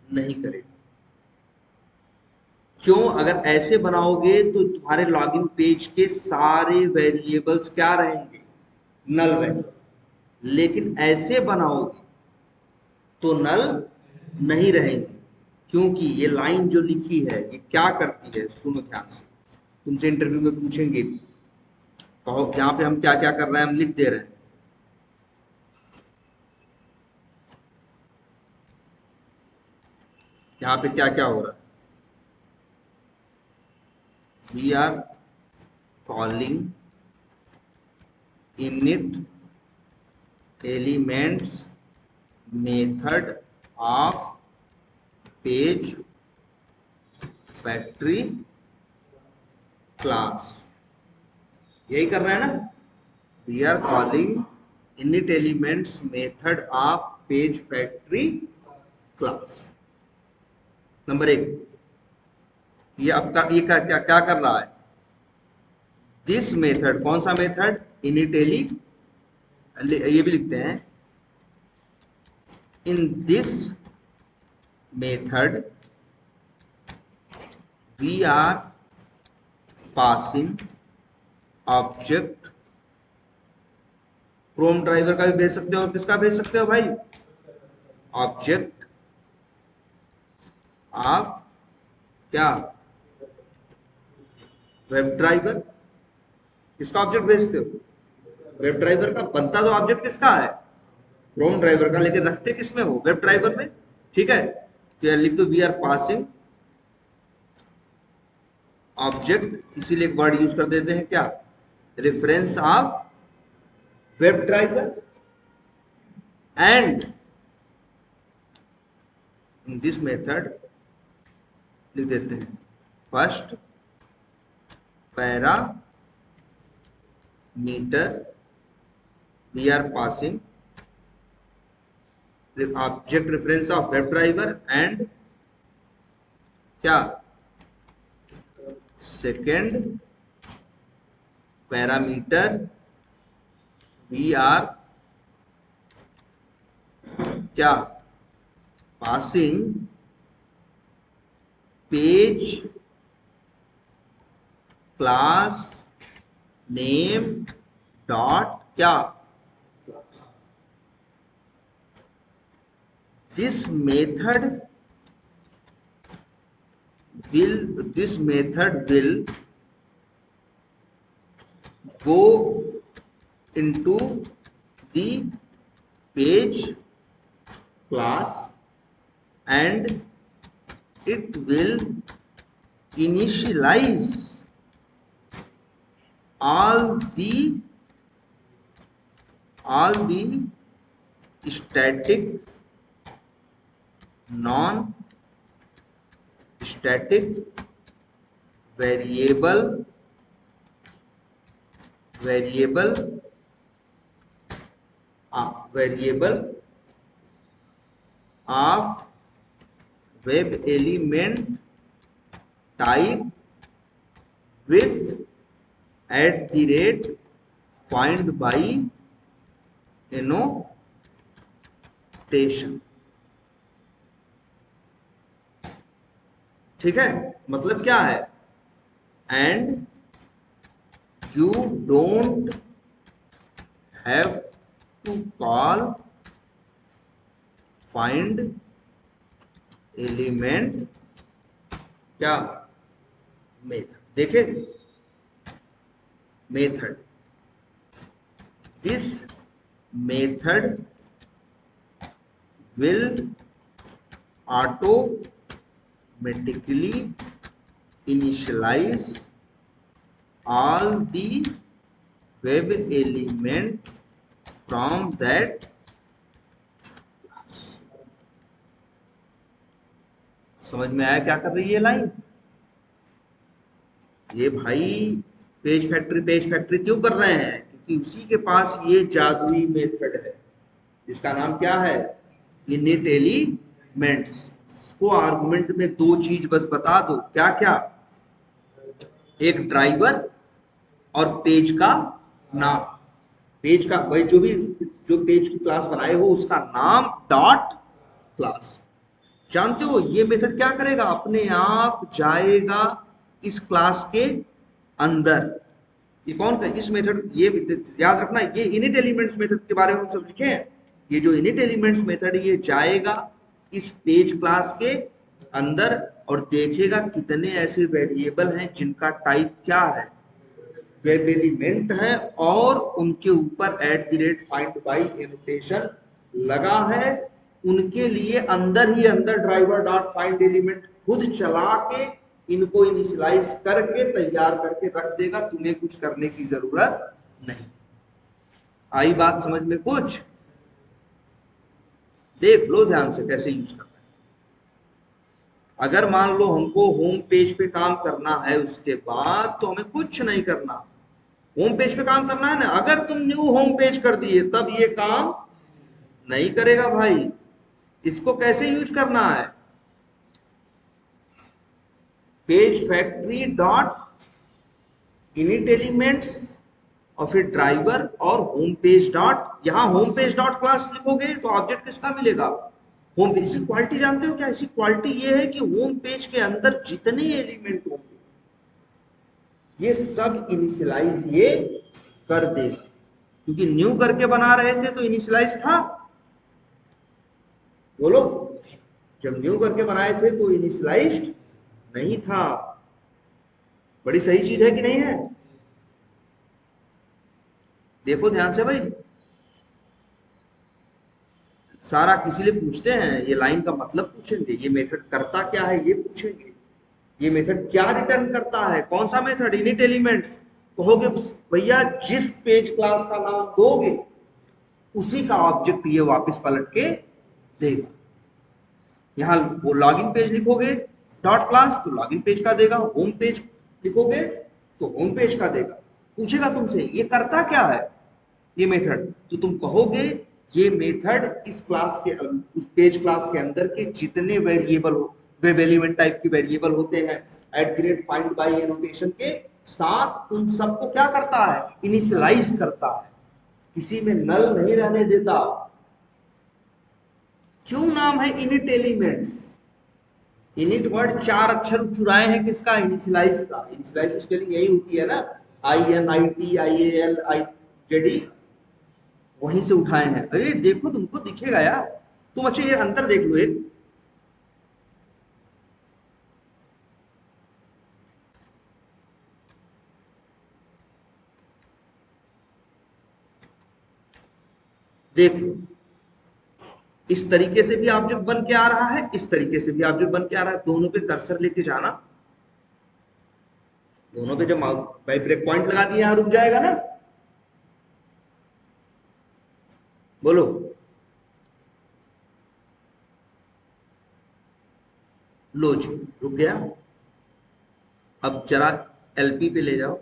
नहीं करेगा। क्यों? अगर ऐसे बनाओगे तो तुम्हारे लॉगिन पेज के सारे वेरिएबल्स क्या रहेंगे? नल रहेंगे। लेकिन ऐसे बनाओगे तो नल नहीं रहेंगे, क्योंकि ये लाइन जो लिखी है ये क्या करती है, सुनो ध्यान से। तुमसे इंटरव्यू में पूछेंगे भी, कहो यहाँ पे हम क्या क्या कर रहे हैं, हम लिख दे रहे हैं। यहाँ पे क्या क्या हो रहा है? We are calling init elements method of page factory class। यही कर रहे हैं ना? We are calling init elements method of page factory class। Number एक, ये आपका ये क्या क्या कर रहा है? दिस मेथड, कौन सा मेथड? इनिटेली, ये भी लिखते हैं, in this method we are passing object. Chrome driver का भी भेज सकते हो, और किसका भेज सकते हो भाई? ऑब्जेक्ट आप क्या? Web driver. किसका ऑब्जेक्ट भेजते हो? वेब ड्राइवर का। बनता तो ऑब्जेक्ट किसका है? क्रोम ड्राइवर का, लेकिन रखते किस में हो? वेब ड्राइवर में। ठीक है, तो लिख दो वी आर पासिंग ऑब्जेक्ट, इसीलिए एक वर्ड यूज कर देते हैं क्या? Reference of web driver. And in this method लिख देते हैं first parameter we are passing object reference of web driver, and क्या? सेकेंड पैरामीटर वी आर क्या? Passing page class name dot क्या? This method this method will go into the page class and it will initialize all the static non static variable of web element type with @ find by annotation। ठीक है, मतलब क्या है, and you don't have to call find element क्या method. देखे method, this method will automatically initialize all the web element from that class। समझ में आया क्या कर रही है लाइन? ये भाई पेज फैक्ट्री क्यों कर रहे हैं? क्योंकि उसी के पास ये जादुई मेथड है जिसका नाम क्या है, इनिट एलिमेंट्स। इसको आर्गुमेंट में दो चीज बस बता दो, क्या क्या, एक ड्राइवर और पेज का नाम। पेज का भाई जो पेज की क्लास बनाए हो उसका नाम डॉट क्लास। जानते हो ये मेथड क्या करेगा, अपने आप जाएगा इस क्लास के अंदर। ये कौन का इस मेथड, ये याद रखना, ये इनिट एलिमेंट्स मेथड के बारे में हम सब लिखे हैं। ये जो इनिट एलिमेंट्स मेथड ये जाएगा इस पेज क्लास के अंदर और देखेगा कितने ऐसे वेरिएबल हैं जिनका टाइप क्या है, वेब एलिमेंट है, और उनके ऊपर @ फाइंड बाय एनोटेशन लगा है। उनके लिए अंदर ही अंदर ड्राइवर डॉट फाइंड एलिमेंट खुद चला के इनको इनिशियलाइज करके तैयार करके रख देगा, तुम्हें कुछ करने की जरूरत नहीं। आई बात समझ में? कुछ देख लो ध्यान से कैसे यूज करना है। अगर मान लो हमको होम पेज पे काम करना है उसके बाद, तो हमें कुछ नहीं करना, होम पेज पे काम करना है ना। अगर तुम न्यू होम पेज कर दिए तब ये काम नहीं करेगा भाई। इसको कैसे यूज करना है, page factory dot init elements और फिर ड्राइवर और होम पेज डॉट, यहां होम पेज डॉट क्लास लिखोगे तो ऑब्जेक्ट किसका मिलेगा, होम पेज। इसकी क्वालिटी जानते हो क्या? इसकी क्वालिटी ये है कि होम पेज के अंदर जितने एलिमेंट होंगे ये सब इनिशियलाइज ये कर देगा, क्योंकि न्यू करके बना रहे थे तो इनिशियलाइज था। बोलो, जब न्यू करके बनाए थे तो इनिशियलाइज्ड नहीं था। बड़ी सही चीज है कि नहीं है? देखो ध्यान से भाई, सारा किसी लिए पूछते हैं, ये लाइन का मतलब पूछेंगे, ये मेथड करता क्या है ये पूछेंगे, ये मेथड क्या रिटर्न करता है, कौन सा मेथड, इनिट एलिमेंट्स। कहोगे भैया जिस पेज क्लास का नाम दोगे उसी का ऑब्जेक्ट ये वापस पलट के देगा। यहाँ वो लॉगिन पेज लिखोगे डॉट क्लास तो लॉगिन पेज का देगा, होम पेज लिखोगे तो होम पेज का देगा। पूछेगा तुमसे ये करता क्या है ये मेथड, तो तुम कहोगे ये मेथड इस क्लास के उस पेज क्लास के अंदर के जितने वेरिएबल हो, वेब एलिमेंट टाइप के वेरिएबल होते हैं @ फाइंड बाय एनोटेशन के साथ, उन सबको क्या करता है, इनिशियलाइज करता है, किसी में नल नहीं रहने देता। क्यों नाम है इनिट एलिमेंट्स? इनिट वर्ड 4 अक्षर चुराए हैं किसका, इनिशियलाइज का। इनिशियलाइज स्पेलिंग यही होती है ना, INIT IALIZED, वहीं से उठाए हैं। अरे देखो तुमको दिखेगा यार, तुम अच्छा ये अंतर देख लो, एक देख लो, इस तरीके से भी ऑब्जेक्ट बन के आ रहा है, इस तरीके से भी ऑब्जेक्ट बन के आ रहा है। दोनों पे कर्सर लेके जाना, दोनों पे जब भाई ब्रेक पॉइंट लगा दिया, यहां रुक जाएगा ना, बोलो। लो जी, रुक गया। अब जरा एलपी पे ले जाओ,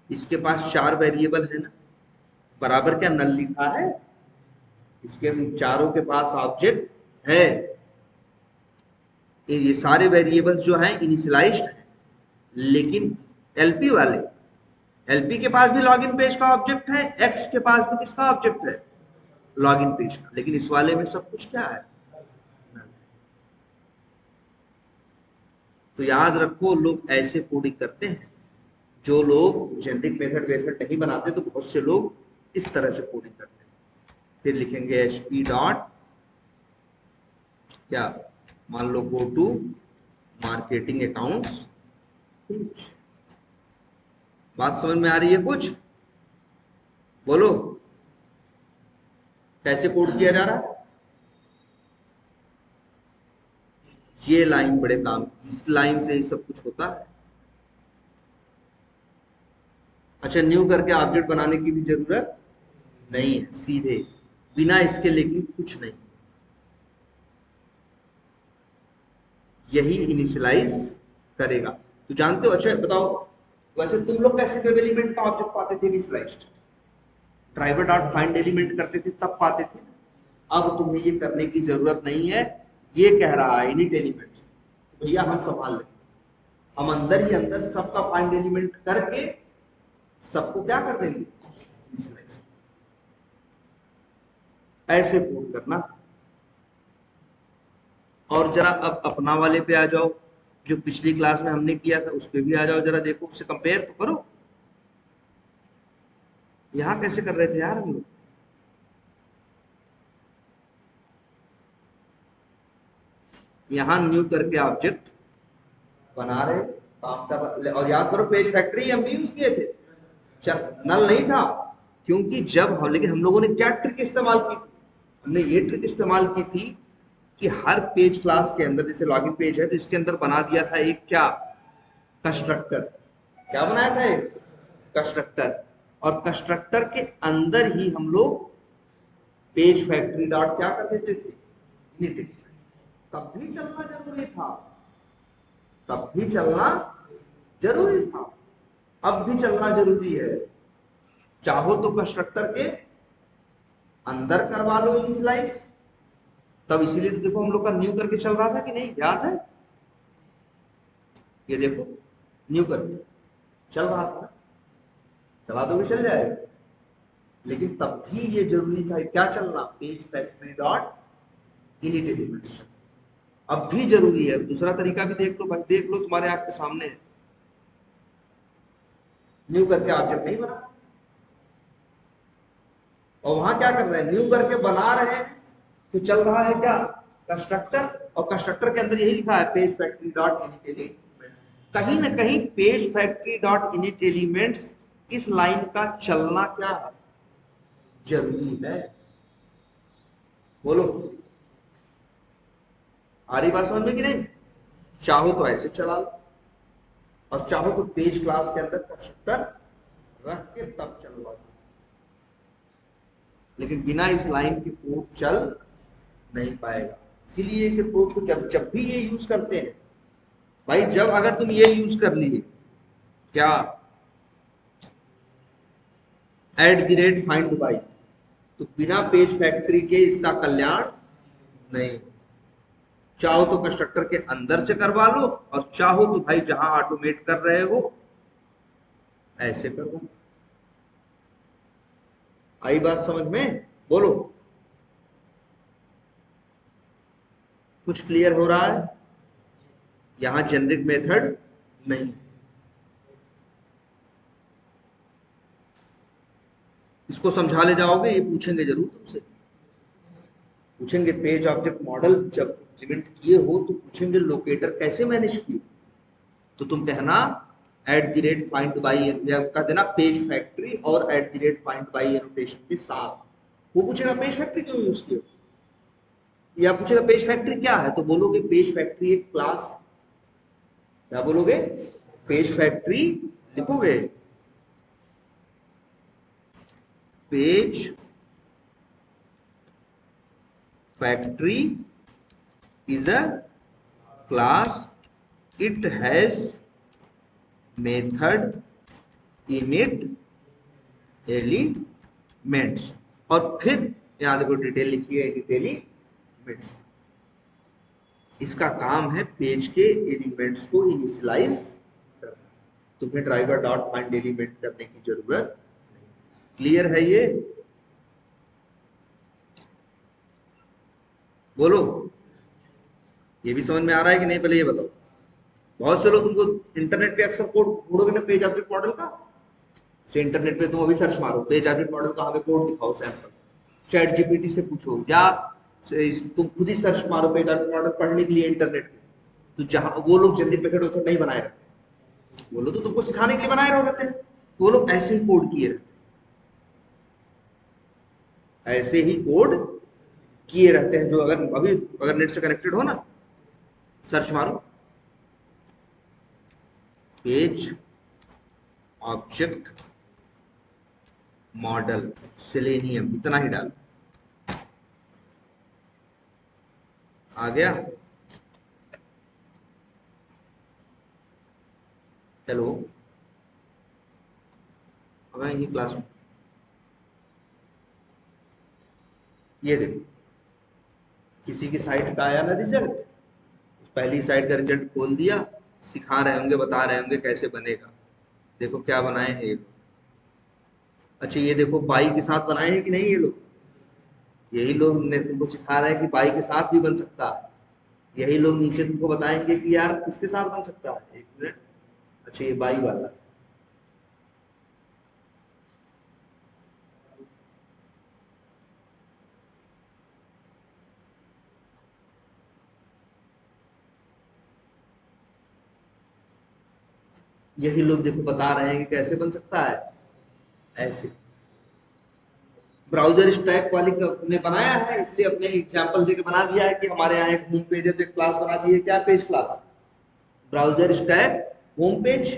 इसके पास 4 वेरिएबल है ना, बराबर क्या नल लिखा है, इसके चारों के पास ऑब्जेक्ट है। ये सारे वेरिएबल्स जो हैं इनिशियलाइज्ड हैं, लेकिन एलपी वाले, एलपी के पास भी लॉगिन पेज का ऑब्जेक्ट है, एक्स के पास भी किसका ऑब्जेक्ट है, लॉगिन पेज का, लेकिन इस वाले में सब कुछ क्या है, तो याद रखो लोग ऐसे कोडिंग करते हैं। जो लोग जेनेरिक मेथड वेथड नहीं बनाते तो बहुत से लोग इस तरह से कोडिंग करते हैं। फिर लिखेंगे hp डॉट क्या, मान लो गो टू मार्केटिंग अकाउंट्स। बात समझ में आ रही है कुछ, बोलो कैसे कोड किया जा रहा है। ये लाइन बड़े काम, इस लाइन से ही सब कुछ होता है। अच्छा, न्यू करके ऑब्जेक्ट बनाने की भी जरूरत नहीं है, सीधे बिना इसके, लेकिन कुछ नहीं, यही इनिशियलाइज करेगा। तो जानते हो, अच्छा बताओ, वैसे तुम लोग कैसे वेब एलिमेंट का ऑब्जेक्ट पाते थे initialised, driver dot find element करते थे तब पाते थे। अब तुम्हें ये करने की जरूरत नहीं है, ये कह रहा है इनिट एलिमेंट, भैया हम संभाल लेंगे, हम अंदर ही अंदर सबका फाइंड एलिमेंट करके सबको क्या कर देंगे, ऐसे कोड करना। और जरा अब अपना वाले पे आ जाओ, जो पिछली क्लास में हमने किया था उस पे भी आ जाओ, जरा देखो, उससे कंपेयर तो करो। यहां कैसे कर रहे थे यार हम लोग, यहां न्यू करके ऑब्जेक्ट बना रहे, काम कर रहे, और याद करो पेज फैक्ट्री हम भी यूज किए थे, नल नहीं था। क्योंकि जब हम, लेकिन हम लोगों ने क्या ट्रिक इस्तेमाल की थी, हमने ये ट्रिक इस्तेमाल की थी कि हर पेज क्लास के अंदर, जैसे लॉगिन पेज है तो इसके अंदर बना दिया था एक क्या, कंस्ट्रक्टर। क्या बनाया था एक कंस्ट्रक्टर, और कंस्ट्रक्टर के अंदर ही हम लोग पेज फैक्ट्री डॉट क्या कर देते थे, तब भी चलना जरूरी था, तब भी चलना जरूरी था, अब भी चलना जरूरी है। चाहो तो कंस्ट्रक्टर के अंदर करवा लो इनिशियलाइज, तब इसीलिए तो देखो हम लोग का न्यू करके चल रहा था कि नहीं, याद है, ये देखो न्यू करके चल रहा था, चला दोगे चल जाएगा, लेकिन तब भी ये जरूरी था क्या चलना, page factory dot init elements, अब भी जरूरी है। दूसरा तरीका भी देख लो भाई, देख लो तुम्हारे आंख के सामने है, न्यू करके ऑब्जेक्ट नहीं बना, और वहां क्या कर रहे हैं, न्यू करके बना रहे हैं, तो चल रहा है क्या, कंस्ट्रक्टर, और कंस्ट्रक्टर के अंदर यही लिखा है page factory dot init element. कहीं ना कहीं page factory dot init elements इस लाइन का चलना क्या है, जरूरी है, बोलो आ रही बात समझ में कि नहीं। चाहो तो ऐसे चला लो, और चाहो तो पेज क्लास के अंदर कंस्ट्रक्टर रख के तब चलवा दो, लेकिन बिना इस लाइन के कोड चल नहीं पाएगा। इसीलिए इसे कोड को जब जब भी ये यूज करते हैं भाई, जब अगर तुम ये यूज कर लिए क्या, @find by, तो बिना पेज फैक्ट्री के इसका कल्याण नहीं। चाहो तो कंस्ट्रक्टर के अंदर से करवा लो, और चाहो तो भाई जहां ऑटोमेट कर रहे हो ऐसे करवा। आई बात समझ में, बोलो कुछ क्लियर हो रहा है। यहां जेनरिक मेथड नहीं, इसको समझा ले जाओगे, ये पूछेंगे जरूर तुमसे, पूछेंगे पेज ऑब्जेक्ट मॉडल जब इम्प्लीमेंट किए हो तो पूछेंगे लोकेटर कैसे मैनेज किए, तो तुम कहना @find by, कह देना पेज फैक्ट्री और @find by एनोटेशन के साथ, वो पूछेगा पेज फैक्ट्री क्यों यूज किया, या पूछेगा पेज फैक्ट्री क्या है, तो बोलोगे पेज फैक्ट्री एक क्लास। क्या बोलोगे? पेज फैक्ट्री लिखोगे, page factory is a class, it has method init elements, और फिर यहां देखो डिटेल लिखी है, डिटेल एलिमेंट्स। इसका काम है पेज के एलिमेंट्स को इनिशियलाइज करना। तुम्हें ड्राइवर डॉट फाइंड एलिमेंट करने की जरूरत। क्लियर है ये? बोलो, ये भी समझ में आ रहा है कि नहीं, पहले ये बताओ। बहुत से लोग तुमको इंटरनेट पे अक्सर कोड ढूंढोगे ना पेज ऑब्जेक्ट मॉडल का, से इंटरनेट पे तुम अभी सर्च मारो पेज ऑब्जेक्ट मॉडल का, हमें कोड दिखाओ सैंपल, चैट जीपीटी से पूछो, या तुम खुद ही सर्च मारो पेज ऑब्जेक्ट मॉडल पढ़ने के लिए इंटरनेट पे, तो जहां वो लोग जल्दी पैकेट होते नहीं बनाए रहते, वो लोग तो तुमको सिखाने के लिए बनाए रहते हैं, वो लोग ऐसे ही कोड किए रहते हैं, ऐसे ही कोड किए रहते हैं। जो अगर अभी अगर नेट से कनेक्टेड हो ना, सर्च मारो पेज ऑब्जेक्ट मॉडल सेलेनियम, इतना ही डाल, आ गया। हेलो, अब आएंगे क्लास में। ये देखो, किसी की साइट का आया ना रिजल्ट, पहली साइट का रिजल्ट खोल दिया, सिखा रहे होंगे, बता रहे होंगे कैसे बनेगा। देखो क्या बनाए हैं ये लोग। अच्छा ये देखो बाई के साथ बनाए हैं कि नहीं ये लोग, यही लोग ने तुमको सिखा रहे हैं कि बाई के साथ भी बन सकता है। यही लोग नीचे तुमको बताएंगे कि यार किसके साथ बन सकता है, एक मिनट। अच्छा ये बाई वाला, यही लोग देखो बता रहे हैं कि कैसे बन सकता है, ऐसे। ब्राउजर स्टैक वाली ने बनाया है, इसलिए अपने एग्जांपल देके बना दिया है कि हमारे यहाँ एक होम पेज है तो एक क्लास बना दी है, क्या page class, browser stack home page.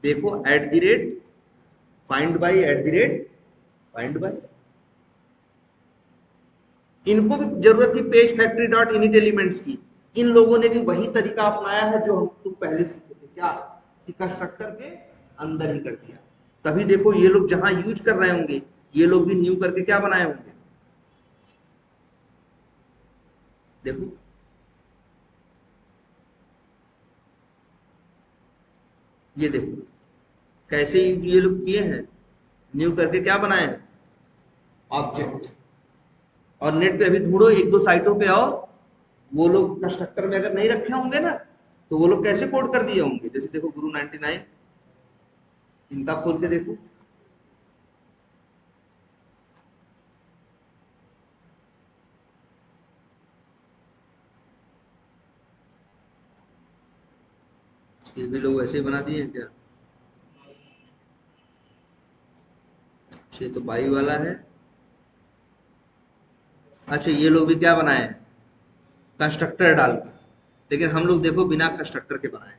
देखो at the rate find by, at the rate find by, इनको भी जरूरत थी page factory dot init elements की। इन लोगों ने भी वही तरीका अपनाया है जो हम तुम पहले सीखे थे, क्या कि कंस्ट्रक्टर के अंदर ही कर दिया। तभी देखो ये लोग जहां यूज कर रहे होंगे, ये लोग भी न्यू करके क्या बनाए होंगे, देखो। ये देखो कैसे ये लोग किए हैं, न्यू करके क्या बनाए हैं, ऑब्जेक्ट। और नेट पे अभी ढूंढो, एक दो साइटों पे आओ, वो लोग कंस्ट्रक्टर में अगर नहीं रखे होंगे ना, तो वो लोग कैसे कोड कर दिए होंगे। जैसे देखो गुरु 99, इनका खोल के देखो, ये भी लोग वैसे ही बना दिए हैं क्या। ये तो बाई वाला है। अच्छा ये लोग भी क्या बनाए हैं, कंस्ट्रक्टर डाल के, लेकिन हम लोग देखो बिना कंस्ट्रक्टर के बनाए।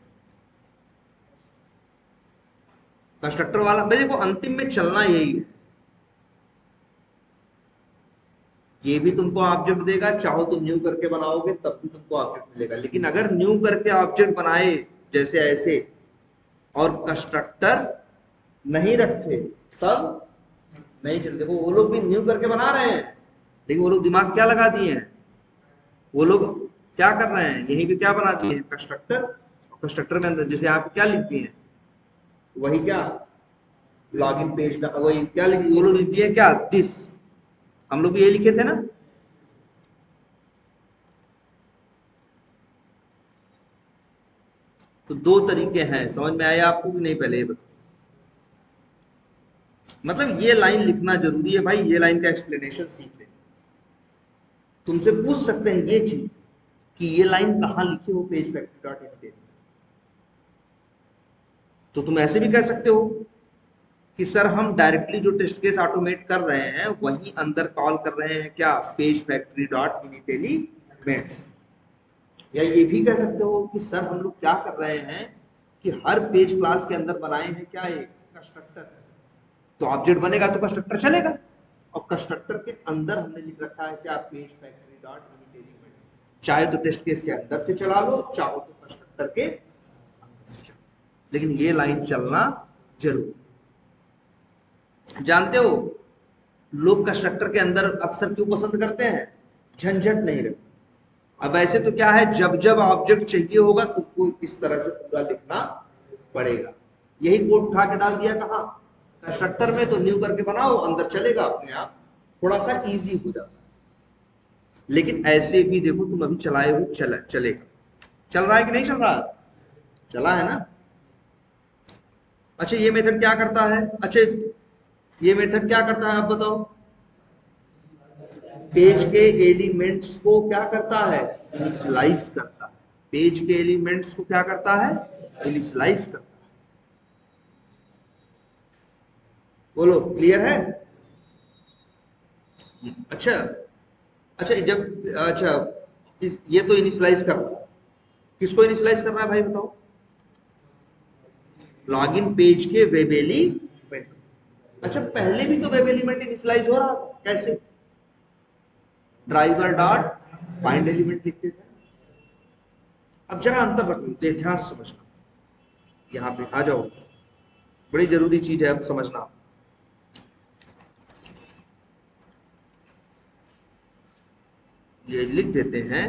कंस्ट्रक्टर वाला भाई देखो अंतिम में चलना यही है, ये भी तुमको ऑब्जेक्ट देगा, चाहो तो न्यू करके बनाओगे तब भी तुमको ऑब्जेक्ट मिलेगा, लेकिन अगर न्यू करके ऑब्जेक्ट बनाए जैसे ऐसे, और कंस्ट्रक्टर नहीं रखे, तब नहीं चल। देखो वो लोग भी न्यू करके बना रहे हैं, लेकिन वो लोग दिमाग क्या लगा दिए हैं, वो लोग क्या कर रहे हैं, यहीं पे क्या बना दिए हैं, कंस्ट्रक्टर। कंस्ट्रक्टर में अंदर जैसे आप क्या लिख दिए हैं, वही क्या लॉगिन पेज का वही क्या लिख, वो लोग लिख दिए क्या दिस, हम लोग भी यही लिखे थे ना। तो दो तरीके हैं, समझ में आया आपको कि नहीं, पहले ये बताओ। मतलब ये लाइन लिखना जरूरी है भाई, ये लाइन का एक्सप्लेनेशन सीख ले। तुमसे पूछ सकते हैं ये चीज कि ये लाइन कहाँ लिखी हो पेज फैक्ट्री डॉट इन, तो तुम ऐसे भी कह सकते हो कि सर हम डायरेक्टली जो टेस्ट केस ऑटोमेट कर रहे हैं वही अंदर कॉल कर रहे हैं क्या, page factory dot init elements. या ये भी कह सकते हो कि सर हम लोग क्या कर रहे हैं कि हर पेज क्लास के अंदर बनाए हैं क्या, एक कंस्ट्रक्टर। तो ऑब्जेक्ट बनेगा तो कंस्ट्रक्टर चलेगा, और कंस्ट्रक्टर के अंदर हमने लिख रखा है क्या, page factory dot init element. चाहे तो टेस्ट केस के अंदर से चला लो, चाहो तो कंस्ट्रक्टर के अंदर से चला, लेकिन ये लाइन चलना जरूर। जानते हो लोग कंस्ट्रक्टर के अंदर अक्सर क्यों पसंद करते हैं, झंझट नहीं रखते। अब ऐसे तो क्या है, जब जब ऑब्जेक्ट चाहिए होगा तो उसको इस तरह से पूरा लिखना पड़ेगा। यही कोड उठा के डाल दिया कहाँ, कंस्ट्रक्टर में, तो न्यू करके बनाओ, अंदर चलेगा अपने आप, थोड़ा सा इजी हो जाता है। लेकिन ऐसे भी देखो तुम अभी चलाए हो, चलेगा। चल रहा है कि नहीं चल रहा है, चला है ना। अच्छा ये मेथड क्या करता है, अच्छा ये मेथड क्या करता है आप बताओ, पेज के एलिमेंट्स को क्या करता है, इनिशियलाइज करता है। पेज के एलिमेंट्स को क्या करता है, इनिशियलाइज करता है। बोलो क्लियर है। अच्छा अच्छा जब अच्छा ये तो इनिशियलाइज कर रहा है, किसको इनिशियलाइज कर रहा है भाई बताओ, लॉगिन पेज के वेब एलिमेंट। अच्छा पहले भी तो वेब एलिमेंट इनिशियलाइज हो रहा था, कैसे, ड्राइवर डॉट फाइंड एलिमेंट लिखते थे। अब जरा अंतर रखो, ध्यान से समझना, यहाँ पे आ जाओ, बड़ी जरूरी चीज है अब समझना। ये लिख देते हैं,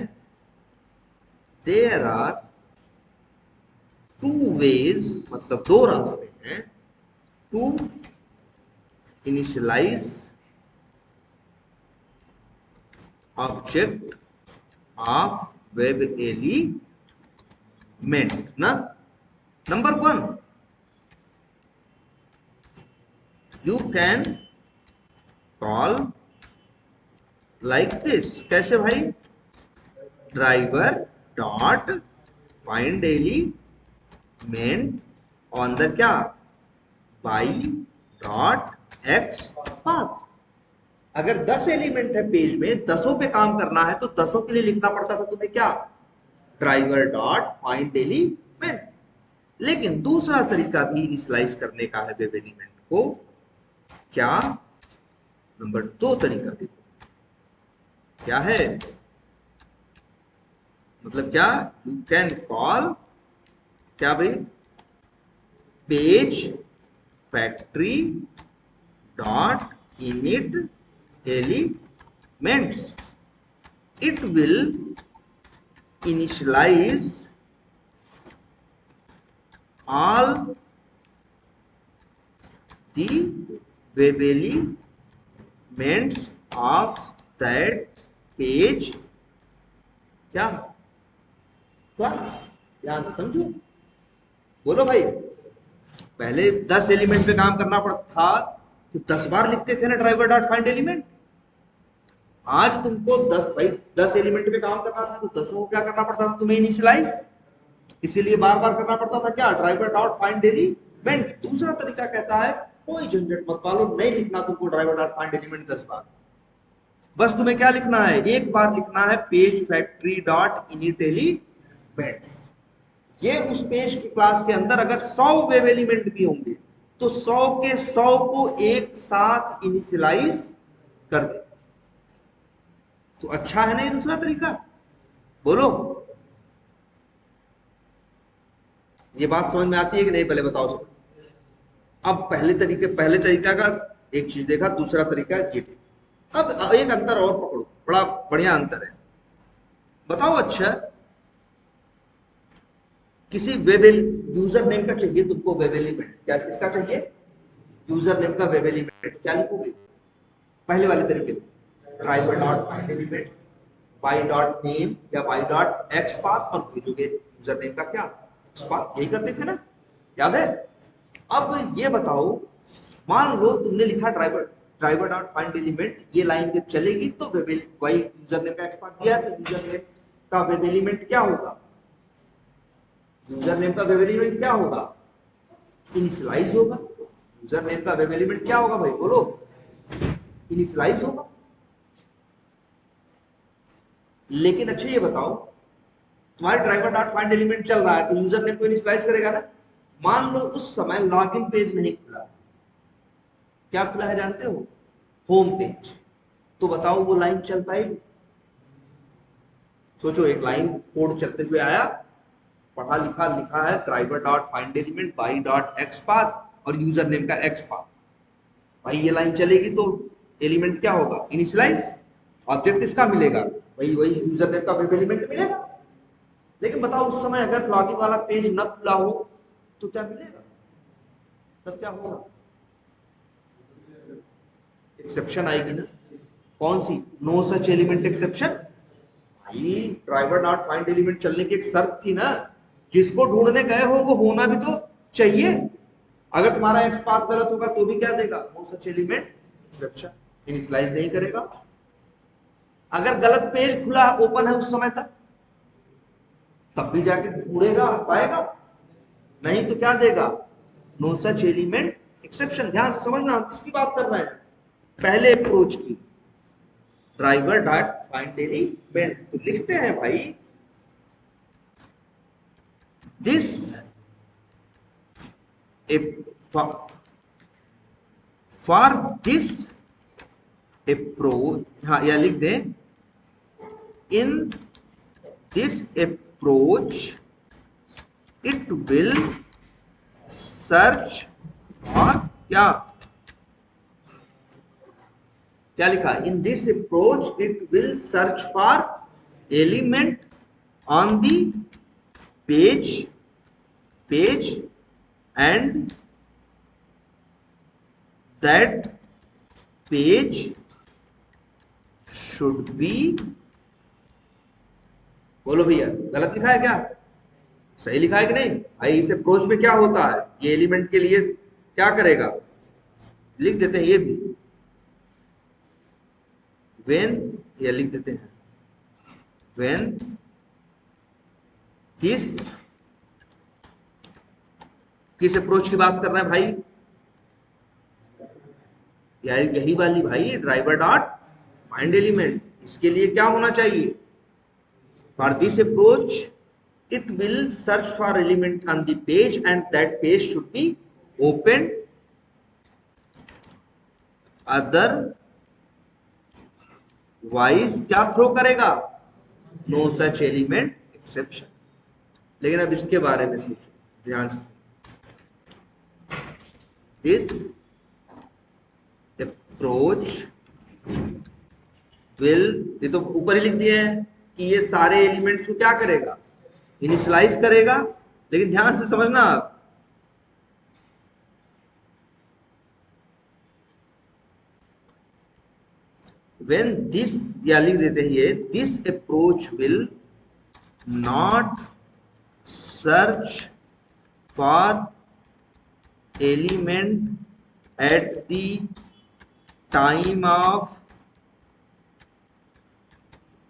देयर आर टू वेज, मतलब दो रास्ते हैं, to initialize object of web element ना। Number one, you can call like this, कैसे भाई, driver dot find element on the क्या, बाई डॉट एक्स पाथ। अगर 10 एलिमेंट है पेज में, 10 पे काम करना है तो 10 के लिए लिखना पड़ता था तुम्हें क्या, ड्राइवर डॉट फाइंड एलिमेंट। लेकिन दूसरा तरीका भी इनिशियलाइज करने का है वेब एलिमेंट को, क्या, नंबर 2 तरीका देखो क्या है, मतलब क्या, यू कैन कॉल क्या भाई, page factory dot init elements. It will initialize all the web elements of that page। क्या क्या, ध्यान से समझो, बोलो भाई। पहले 10 एलिमेंट पे काम करना पड़ता था तो 10 बार लिखते थे ना ड्राइवर डॉट फाइंड एलिमेंट। आज तुमको 10 भाई 10 एलिमेंट पे काम करना था तो 10 को क्या करना पड़ता था तुम्हें, इनिशियलाइज। इसीलिए बार बार करना पड़ता था क्या, ड्राइवर डॉट फाइंड एलिमेंट। दूसरा तरीका कहता है कोई झंझट मत पालो, नहीं लिखना तुमको ड्राइवर डॉट फाइंड एलिमेंट 10 बार, बस तुम्हें क्या लिखना है, एक बार लिखना है page factory dot init elements. ये उस पेज की क्लास के अंदर अगर 100 वेब एलिमेंट भी होंगे तो 100 के 100 को एक साथ इनिशियलाइज कर दे। तो अच्छा है ना ये दूसरा तरीका, बोलो ये बात समझ में आती है कि नहीं, पहले बताओ सब। अब पहले तरीका का एक चीज देखा, दूसरा तरीका ये देखा। अब एक अंतर और पकड़ो, बड़ा बढ़िया अंतर है, बताओ। अच्छा किसी वेब यूजर नेम का चाहिए तुमको वेब एलिमेंट, क्या किसका चाहिए, यूजर नेम का वेब एलिमेंट, क्या लिखोगे, पहले वाले तरीके में driver dot find element by dot name या बाई डॉट एक्स पाथ, और भेजोगे यूजर नेम का क्या, एक्स पाथ। यही करते थे ना, याद है। अब ये बताओ, मान लो तुमने लिखा driver driver dot find element, ये लाइन जब चलेगी तो वही यूजर नेम का एक्स पाथ दिया है, तो यूजर नेम का वेब एलिमेंट क्या होगा, यूजर नेम का वेब एलिमेंट क्या होगा, इनिशियलाइज होगा। यूजर नेम का वेब एलिमेंट क्या होगा भाई, बोलो, इनिशियलाइज होगा। लेकिन अच्छा ये बताओ, तुम्हारे ड्राइवर डॉट फाइंड एलिमेंट चल रहा है तो यूजर नेम को इनिशियलाइज करेगा ना। मान लो उस समय लॉगिन पेज नहीं खुला, क्या खुला है जानते हो, होम पेज, तो बताओ वो लाइन चल पाएगी? सोचो, एक लाइन कोड चलते हुए आया, पढ़ा लिखा लिखा है driver dot find element by dot x path और यूजर नेम का एक्स पाथ, भाई ये लाइन चलेगी तो एलिमेंट क्या होगा, इनिशियलाइज। ऑब्जेक्ट किसका मिलेगा, वही वही यूजर नेम का वेब एलिमेंट मिलेगा। लेकिन बताओ उस समय अगर लॉगिन वाला पेज न खुला हो तो क्या मिलेगा, तब क्या होगा, एक्सेप्शन आएगी ना। कौन सी, नो सच एलिमेंट एक्सेप्शन। भाई ड्राइवर डॉट फाइंड एलिमेंट चलने की एक शर्त थी ना, जिसको ढूंढने गए हो वो होना भी तो चाहिए। अगर तुम्हारा एक्स पाथ गलत होगा तो भी क्या देगा, no such element exception, initialise नहीं करेगा। अगर गलत पेज खुला ओपन है उस समय तक, तब भी जाके ढूंढेगा पाएगा, नहीं तो क्या देगा, नो सच एलिमेंट एक्सेप्शन। ध्यान से समझना, हम किसकी बात कर रहे हैं, पहले अप्रोच की, ड्राइवर डॉट फाइंड एलिमेंट। तो लिखते हैं भाई, दिस फॉर दिस अप्रोच, हाँ या लिख दें, in this approach it will search for, क्या क्या लिखा, in this approach it will search for element on the page and that page should be, बोलो भैया गलत लिखा है क्या, सही लिखा है कि नहीं भाई। इस अप्रोच में क्या होता है, ये एलिमेंट के लिए क्या करेगा, लिख देते हैं ये भी, when, ये लिख देते हैं, when this, किस अप्रोच की बात कर रहे हैं भाई, यार यही वाली भाई, ड्राइवर डॉट फाइंड एलिमेंट। इसके लिए क्या होना चाहिए, for this approach it will search for element on the page and that page should be open, otherwise क्या थ्रो करेगा, नो सच एलिमेंट एक्सेप्शन। लेकिन अब इसके बारे में सोचो ध्यान से, दिस अप्रोच विल, ये तो ऊपर ही लिख दिए हैं कि ये सारे एलिमेंट्स को क्या करेगा, इनिशियलाइज करेगा। लेकिन ध्यान से समझना आप, when this, या लिख देते हैं ये, this approach will not search for element at the time of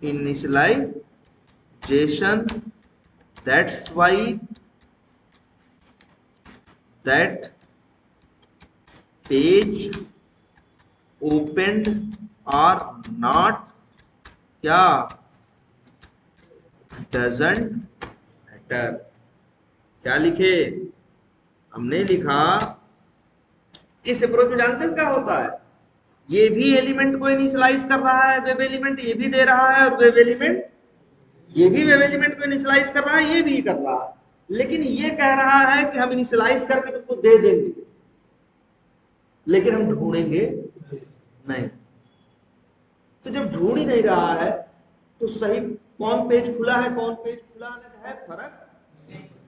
initialization, that's why that page opened or not, क्या doesn't matter। क्या लिखे, हमने लिखा इस अप्रोच में जानते हो क्या होता है, ये भी एलिमेंट को इनिशियलाइज कर रहा है, वेब एलिमेंट ये भी दे रहा है, और वेब एलिमेंट ये भी वेब एलिमेंट को इनिशियलाइज कर रहा है, ये भी कर रहा है। लेकिन ये कह रहा है कि हम इनिशियलाइज करके तुमको दे देंगे, लेकिन हम ढूंढेंगे नहीं। तो जब ढूंढ ही नहीं रहा है तो सही कौन पेज खुला है कौन पेज खुला है, फर्क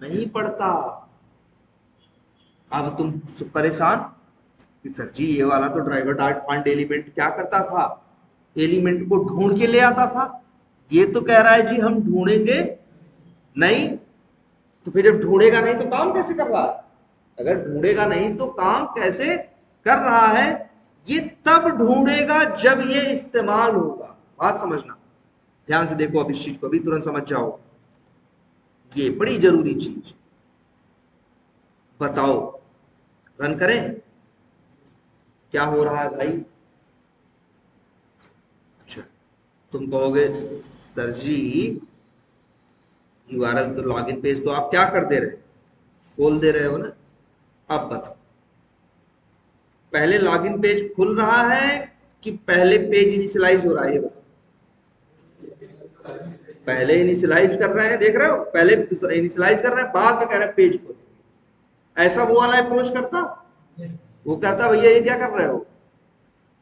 नहीं पड़ता। अब तुम परेशान कि सर जी ये वाला तो ड्राइवर डॉट फाइंड एलिमेंट क्या करता था, एलिमेंट को ढूंढ के ले आता था, ये तो कह रहा है जी हम ढूंढेंगे नहीं। तो फिर जब ढूंढेगा नहीं तो काम कैसे कर रहा है, अगर ढूंढेगा नहीं तो काम कैसे कर रहा है, ये तब ढूंढेगा जब ये इस्तेमाल होगा। बात समझना, ध्यान से देखो अब इस चीज को, अभी तुरंत समझ जाओ, ये बड़ी जरूरी चीज। बताओ रन करें, क्या हो रहा है भाई? अच्छा, तुम कहोगे सर जी यूआरएल तो लॉगिन पेज तो आप क्या कर दे रहे हो, खोल दे रहे हो ना। अब बताओ, पहले लॉगिन पेज खुल रहा है कि पहले पेज इनिशियलाइज हो रहा है? ये बताओ। पहले इनिशियलाइज कर रहे हैं, देख रहे हो, पहले इनिशियलाइज कर रहे हैं, बाद में कह रहे हैं पेज खोल। ऐसा वो वाला अप्रोच करता, वो कहता भैया ये क्या कर रहे हो,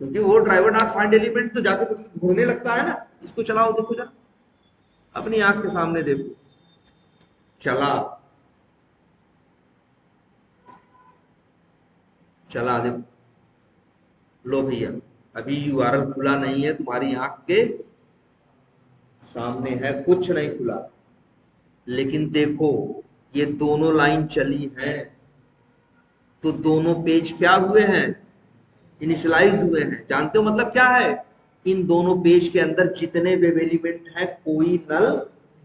क्योंकि वो ड्राइवर डॉट फाइंड एलिमेंट तो जाके तुम ढूंढने लगता है ना। इसको चलाओ, देखो जरा अपनी आंख के सामने देखो, चला चला देखो, लो भैया अभी यूआरएल खुला नहीं है, तुम्हारी आंख के सामने है, कुछ नहीं खुला, लेकिन देखो ये दोनों लाइन चली हैं, तो दोनों पेज क्या हुए हैं, इनिशियलाइज हुए हैं। जानते हो मतलब क्या है? इन दोनों पेज के अंदर जितने वेब एलिमेंट है कोई नल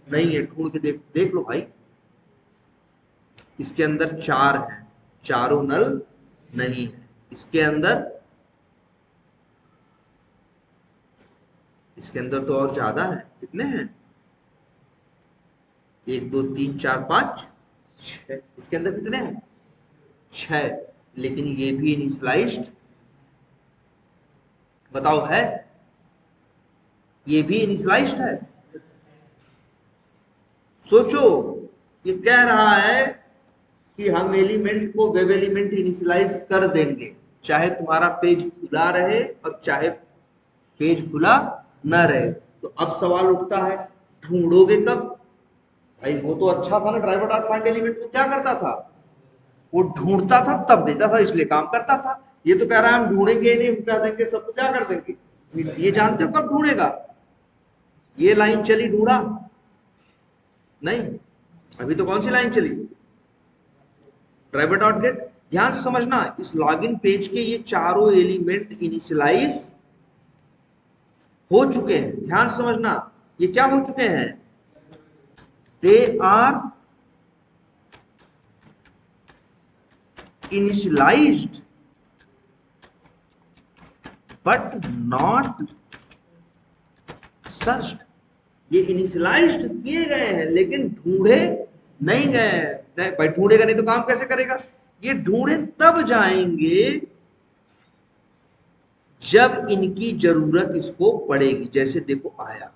नहीं है। ढूंढ के देख देख लो भाई, इसके अंदर 4 है, चारों नल नहीं है। इसके अंदर, इसके अंदर तो और ज्यादा है। कितने हैं? 1 2 3 4 5 6। इसके अंदर कितने हैं? 6। लेकिन ये भी इनिशियलाइज्ड, बताओ है? ये भी इनिशियलाइज्ड है। सोचो, ये कह रहा है कि हम एलिमेंट को वेब एलिमेंट इनिशियलाइज कर देंगे, चाहे तुम्हारा पेज खुला रहे और चाहे पेज खुला ना रहे। तो अब सवाल उठता है, ढूंढोगे कब? भाई वो तो अच्छा था ना, ड्राइवर डॉट फाइंड एलिमेंट को क्या करता था, वो ढूंढता था तब देता था, इसलिए काम करता था। ये तो कह रहा है हम ढूंढेंगे नहीं, हम कह देंगे सबको क्या कर देंगे। ये जानते हो कब ढूंढेगा? ये लाइन चली, ढूंढा नहीं। अभी तो कौन सी लाइन चली? Driver dot gate. ध्यान से समझना, इस लॉगिन पेज के ये चारों एलिमेंट इनिशियलाइज हो चुके हैं। ध्यान से समझना, ये क्या हो चुके हैं? They are initialised but not searched. ये इनिशियलाइज्ड किए गए हैं लेकिन ढूंढे नहीं गए हैं। भाई ढूंढेगा नहीं तो काम कैसे करेगा? ये ढूंढे तब जाएंगे जब इनकी जरूरत इसको पड़ेगी। जैसे देखो आया,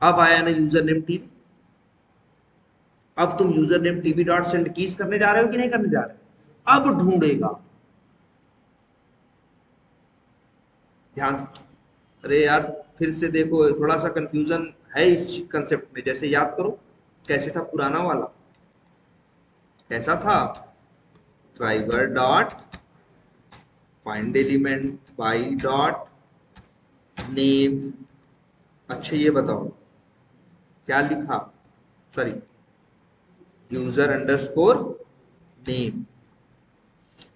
अब आया ना यूजर नेम टीवी। अब तुम user name TV dot send keys करने जा रहे हो कि नहीं करने जा रहे हो? अब ढूंढेगा। ध्यान से, अरे यार फिर से देखो, थोड़ा सा कंफ्यूजन है इस कंसेप्ट में। जैसे याद करो कैसे था पुराना वाला, कैसा था? Driver dot find element by dot name. अच्छा ये बताओ क्या लिखा, सॉरी, यूजर अंडरस्कोर नेम।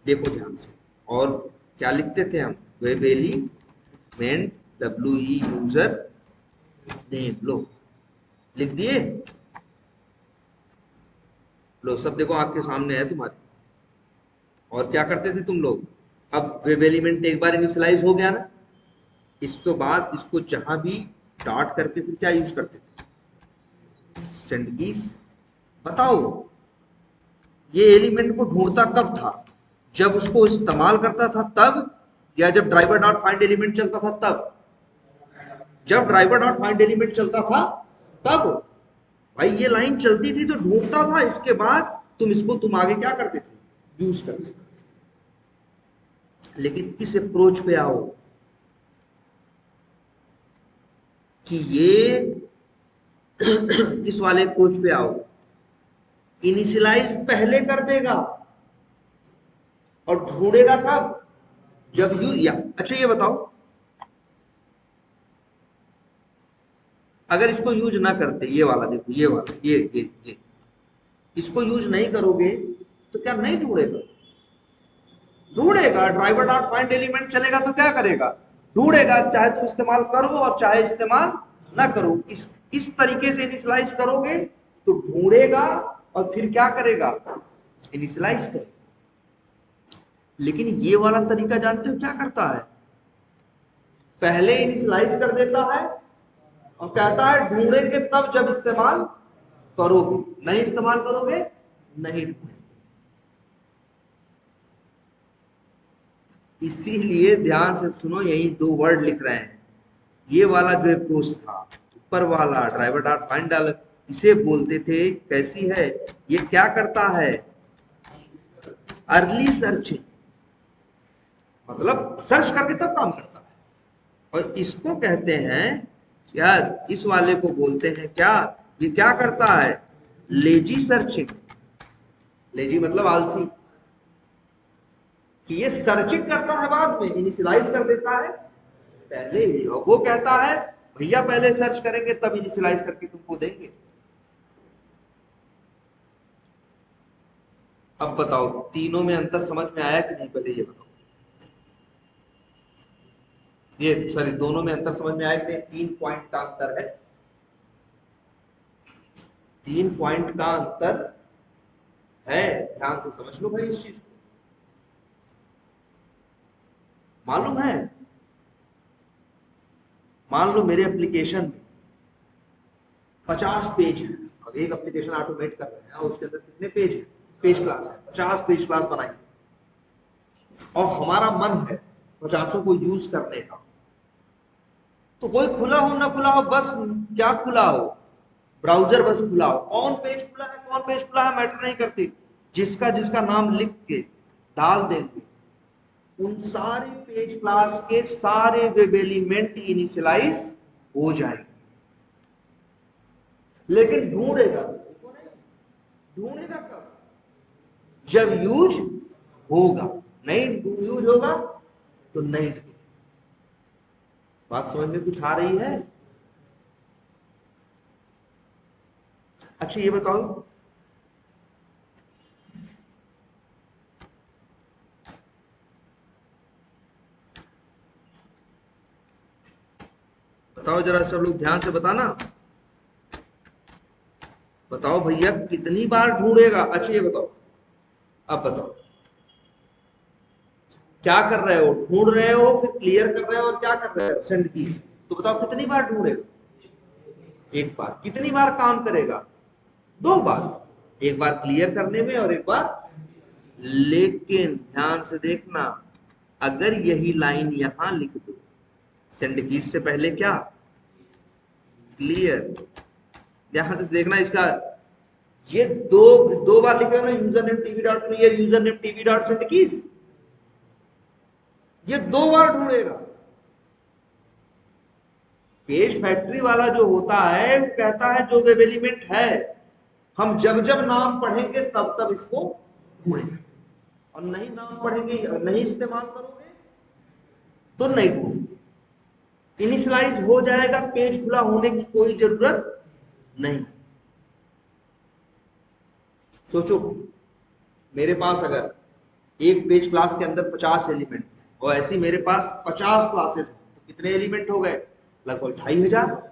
देखो ध्यान से, और क्या लिखते थे हम? Web element WE username. लो लिख दिए, लो सब देखो आपके सामने है तुम्हारे। और क्या करते थे तुम लोग? अब वेब एलिमेंट एक बार इनिशियलाइज हो गया ना, इसके बाद इसको जहां भी डॉट करके फिर क्या यूज करते थे? Send keys. बताओ ये एलिमेंट को ढूंढता कब था? जब उसको इस्तेमाल करता था तब, या जब ड्राइवर डॉट फाइंड एलिमेंट चलता था तब? जब ड्राइवर डॉट फाइंड एलिमेंट चलता था तब। भाई ये लाइन चलती थी तो ढूंढता था, इसके बाद तुम इसको तुम आगे क्या करते थे? यूज करते थे। लेकिन इस अप्रोच पे आओ कि ये इस वाले अप्रोच पे आओ, इनिशियलाइज पहले कर देगा और ढूंढेगा कब? जब यू या अच्छा ये बताओ, अगर इसको यूज ना करते, ये वाला देखो, ये वाला ये इसको यूज नहीं करोगे तो क्या नहीं ढूंढेगा? ढूंढेगा। ड्राइवर डॉट फाइंड एलिमेंट चलेगा तो क्या करेगा? ढूंढेगा, चाहे तुम इस्तेमाल करो और चाहे इस्तेमाल ना करो। इस तरीके से इनिशियलाइज करोगे तो ढूंढेगा और फिर क्या करेगा? इनिशियलाइज करेगा। लेकिन ये वाला तरीका जानते हो क्या करता है? पहले इनिशियलाइज कर देता है और कहता है ढूंढेंगे तब जब इस्तेमाल करोगे, नहीं इस्तेमाल करोगे नहीं ढूंढेंगे। इसीलिए ध्यान से सुनो, यही दो वर्ड लिख रहे हैं। ये वाला जो अप्रोच था, ऊपर वाला ड्राइवर डॉट फाइंड डॉलर, इसे बोलते थे कैसी है, ये क्या करता है, अर्ली सर्चिंग, मतलब सर्च करके तब काम करता है। और इसको कहते हैं क्या, इस वाले को बोलते हैं क्या, ये क्या करता है, लेजी सर्चिंग। लेजी मतलब आलसी, कि ये सर्चिंग करता है बाद में, इनिशियलाइज कर देता है पहले ही, और वो कहता है भैया पहले सर्च करेंगे तब इनिशियलाइज करके तुमको देंगे। अब बताओ तीनों में अंतर समझ में आया कि नहीं, पहले ये बताओ। ये सॉरी, दोनों में अंतर समझ में आया कि नहीं? 3 पॉइंट का अंतर है, 3 पॉइंट का अंतर है, ध्यान से समझ लो भाई इस चीज को। मालूम है, मान लो मेरे एप्लीकेशन में 50 पेज है, और एक एप्लीकेशन ऑटोमेट कर रहे हैं और उसके अंदर कितने पेज है, पेज क्लास है, 50 पेज क्लास बनाइए, और हमारा मन है 50 को यूज करने का। तो कोई खुला हो ना खुला हो, बस क्या खुला हो, ब्राउजर बस खुला हो, कौन पेज खुला है कौन पेज खुला है मैटर नहीं करती, जिसका जिसका नाम लिख के डाल देंगे, उन सारे पेज क्लास के सारे वेब एलिमेंट इनिशियलाइज हो जाएंगे। लेकिन ढूंढेगा उसको नहीं, ढूंढेगा कब, जब यूज होगा, नहीं यूज होगा तो नहीं ढूंढेगा। बात समझ में कुछ आ रही है? अच्छा ये बताओ, बताओ जरा सब लोग ध्यान से बताना, बताओ भैया कितनी बार ढूंढेगा। अच्छा ये बताओ, अब बताओ क्या कर रहे हो, ढूंढ रहे हो, फिर क्लियर कर रहे हो, और क्या कर रहे हो, सेंड की। तो बताओ कितनी बार ढूंढेगा, एक बार। कितनी बार काम करेगा, 2 बार, एक बार क्लियर करने में और एक बार। लेकिन ध्यान से देखना, अगर यही लाइन यहां लिख दो, सेंड कीज से पहले क्या, क्लियर, ध्यान से देखना इसका, ये दो दो बार लिखे ना, user name TV dot clear, user name TV dot send keys, ये 2 बार ढूंढेगा। पेज फैक्ट्री वाला जो होता है वो कहता है जो वेब एलिमेंट है, हम जब जब नाम पढ़ेंगे तब तब इसको ढूंढेंगे, और नहीं नाम पढ़ेंगे, नहीं इस्तेमाल करोगे तो नहीं ढूंढेंगे। इनिशियलाइज हो जाएगा, पेज खुला होने की कोई जरूरत नहीं। सोचो, मेरे पास अगर एक पेज क्लास के अंदर 50 एलिमेंट, और ऐसी मेरे पास 50 क्लासेस, तो कितने एलिमेंट हो गए, लगभग 2500।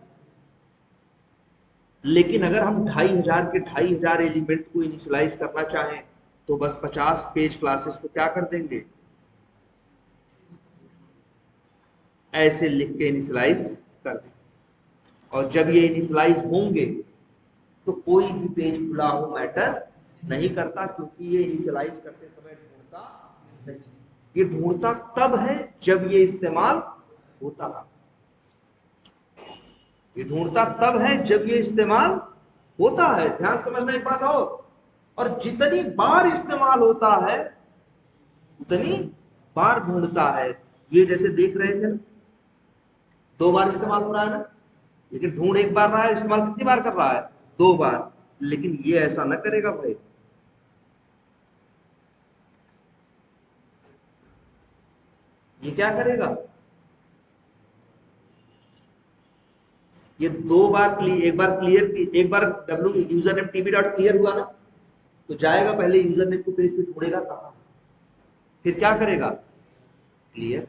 लेकिन अगर हम 2500 के 2500 एलिमेंट को इनिशियलाइज करना चाहें, तो बस 50 पेज क्लासेस को क्या कर देंगे, ऐसे लिख के इनिशियलाइज कर देंगे। और जब ये इनिशियलाइज होंगे तो कोई भी पेज खुला हो मैटर नहीं करता, क्योंकि ये इनिशियलाइज करते समय ढूंढता नहीं, ये ढूंढता तब है जब ये इस्तेमाल होता है, ये ढूंढता तब है जब ये इस्तेमाल होता है। ध्यान समझना एक बात और जितनी बार इस्तेमाल होता है उतनी बार ढूंढता है। ये जैसे देख रहे थे, 2 बार इस्तेमाल हो रहा है ना, लेकिन ढूंढ एक बार रहा है, इस्तेमाल कितनी बार कर रहा है, 2 बार। लेकिन ये ऐसा ना करेगा भाई, ये क्या करेगा, ये 2 बार एक बार क्लियर, एक बार W username TB dot clear हुआ ना, तो जाएगा पहले यूजर नेम को पेज पे ढूंढेगा कहां, फिर क्या करेगा, क्लियर,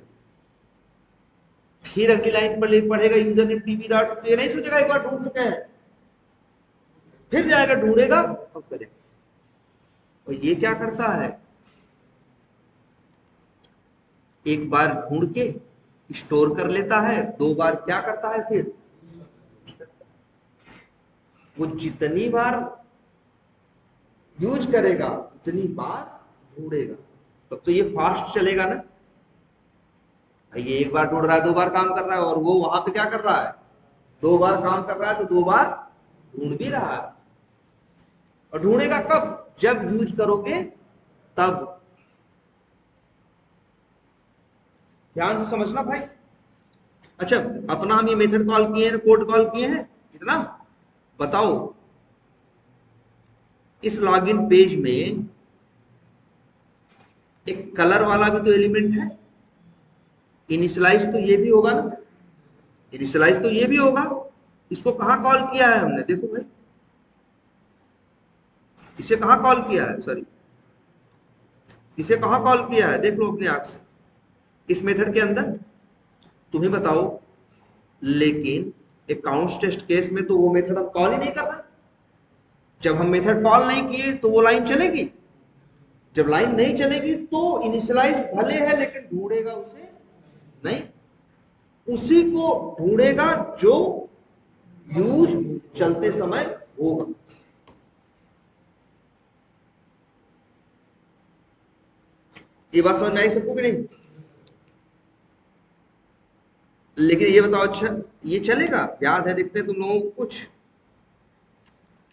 फिर अगली लाइन पर पढ़ेगा यूजर नेम टीबी डॉट, तो ये नहीं सोचेगा एक बार ढूंढ चुके हैं, फिर जाएगा ढूंढेगा और करेगा। और ये क्या करता है, एक बार ढूंढ के स्टोर कर लेता है, 2 बार क्या करता है फिर वो जितनी बार यूज करेगा उतनी बार ढूंढेगा, तब तो ये फास्ट चलेगा ना। ये एक बार ढूंढ रहा है, 2 बार काम कर रहा है, और वो वहां पे क्या कर रहा है, 2 बार काम कर रहा है, तो 2 बार ढूंढ भी रहा है। और ढूंढेगा कब, जब यूज करोगे तब। ध्यान से समझना भाई। अच्छा, अपना हम ये मेथड कॉल किए हैं, कोड कॉल किए हैं कितना, बताओ। इस लॉगिन पेज में एक कलर वाला भी तो एलिमेंट है, इनिशियलाइज तो ये भी होगा ना, इनिशियलाइज तो ये भी होगा। इसको कहां कॉल किया है हमने, देखो भाई, इसे कहां कॉल किया है, सॉरी, इसे कहां कॉल किया है, देख लो अपने आंख से, इस मेथड के अंदर। तुम्हें बताओ, लेकिन अकाउंट्स टेस्ट केस में तो वो मेथड हम कॉल ही नहीं कर रहे। जब हम मेथड कॉल नहीं किए तो वो लाइन चलेगी, जब लाइन नहीं चलेगी तो इनिशियलाइज भले है लेकिन ढूंढेगा उसे नहीं, उसी को ढूंढेगा जो यूज चलते समय होगा। ये बात समझ में आई सबको कि नहीं? लेकिन ये बताओ, अच्छा ये चलेगा, याद है, देखते हैं तुम लोगों को कुछ,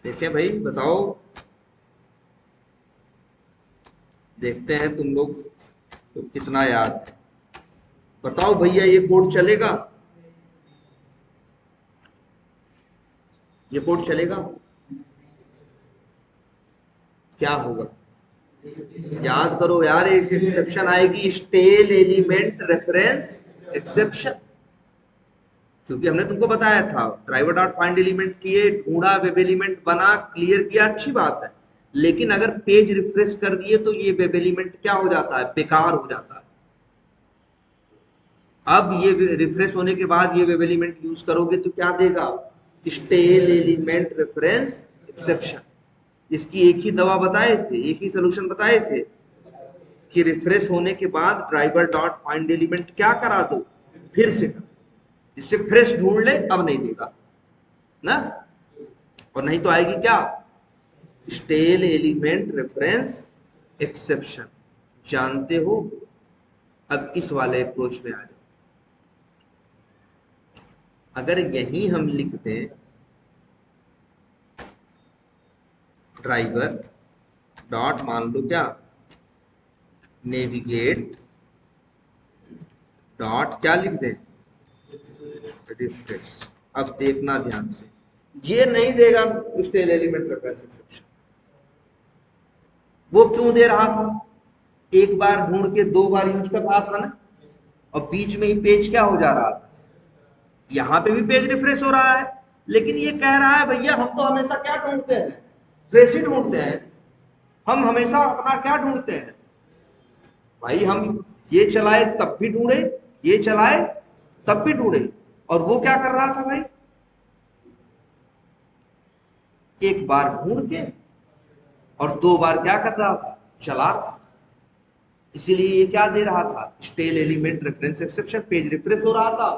देखें भाई बताओ, देखते हैं तुम लोग तो कितना याद है। बताओ भैया, ये कोड चलेगा, ये कोड चलेगा, क्या होगा, याद करो यार, एक एक्सेप्शन आएगी, स्टेल एलिमेंट रेफरेंस एक्सेप्शन। क्योंकि हमने तुमको बताया था, ड्राइवर डॉट फाइंड एलिमेंट किए, ढूंढा, वेब एलिमेंट बना, क्लियर किया, अच्छी बात है, लेकिन अगर पेज रिफ्रेश कर दिए तो ये वेब एलिमेंट क्या हो जाता है, बेकार हो जाता है। अब ये रिफ्रेश होने के बाद ये वेब एलिमेंट यूज करोगे तो क्या देगा, स्टेल एलिमेंट रेफरेंस एक्सेप्शन। इसकी एक ही दवा बताए थे, एक ही सोल्यूशन बताए थे कि रिफ्रेश होने के बाद ड्राइवर डॉट फाइंड एलिमेंट क्या करा दो, फिर से कर, जिससे फ्रेश ढूंढ ले, अब नहीं देगा ना। और नहीं तो आएगी क्या, स्टेल एलिमेंट रेफरेंस एक्सेप्शन। जानते हो? अब इस वाले अप्रोच में आ जाओ। अगर यही हम लिख दें ड्राइवर डॉट, मान लो क्या, नेविगेट डॉट, क्या लिख दें, रिफ्रेश। अब देखना ध्यान से, ये नहीं देगा स्टेल एलिमेंट रेफरेंस एक्सेप्शन। वो क्यों दे रहा था, एक बार ढूंढ के 2 बार यूज कर रहा था ना, और बीच में ही पेज क्या हो जा रहा था, यहां पे भी पेज रिफ्रेश हो रहा है, लेकिन ये कह रहा है भैया हम तो हमेशा क्या ढूंढते हैं, फ्रेश ही ढूंढते हैं, हम हमेशा अपना क्या ढूंढते हैं भाई, हम ये चलाए तब भी ढूंढे, ये चलाए तब भी ढूंढे। और वो क्या कर रहा था भाई, एक बार ढूंढ के और 2 बार क्या कर रहा था, चला रहा था। इसीलिए ये क्या दे रहा था, stale element reference exception, page refresh हो रहा था,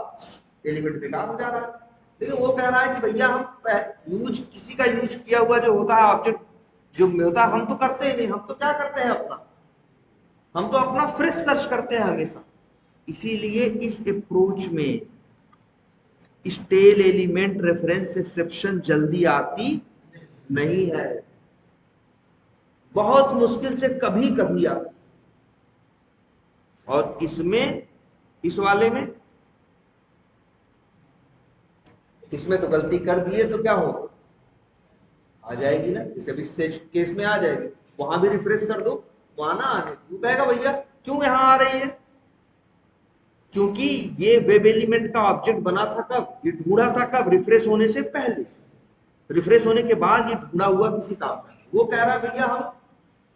एलिमेंट बेकार हो जा रहा है। लेकिन वो कह रहा है कि भैया हम यूज, किसी का यूज किया हुआ जो होता है ऑब्जेक्ट जो होता है, हम तो करते ही नहीं, हम तो क्या करते हैं अपना, हम तो अपना फ्रेश सर्च करते हैं हमेशा। इसीलिए इस अप्रोच में स्टेल एलिमेंट रेफरेंस एक्सेप्शन जल्दी आती नहीं है, बहुत मुश्किल से कभी कभी आती। और इसमें, इस वाले में, इसमें तो गलती कर दिए तो क्या होगा, आ जाएगी ना, जैसे अभी केस में आ जाएगी, वहां भी रिफ्रेश कर दो, वहां ना आने, तू कहेगा भैया क्यों यहां आ रही है, क्योंकि ये वेब एलिमेंट का ऑब्जेक्ट बना था कब, ये ढूंढा था कब, रिफ्रेश होने से पहले। रिफ्रेश होने के बाद ये ढूंढा हुआ किसी काम का, वो कह रहा है भैया हम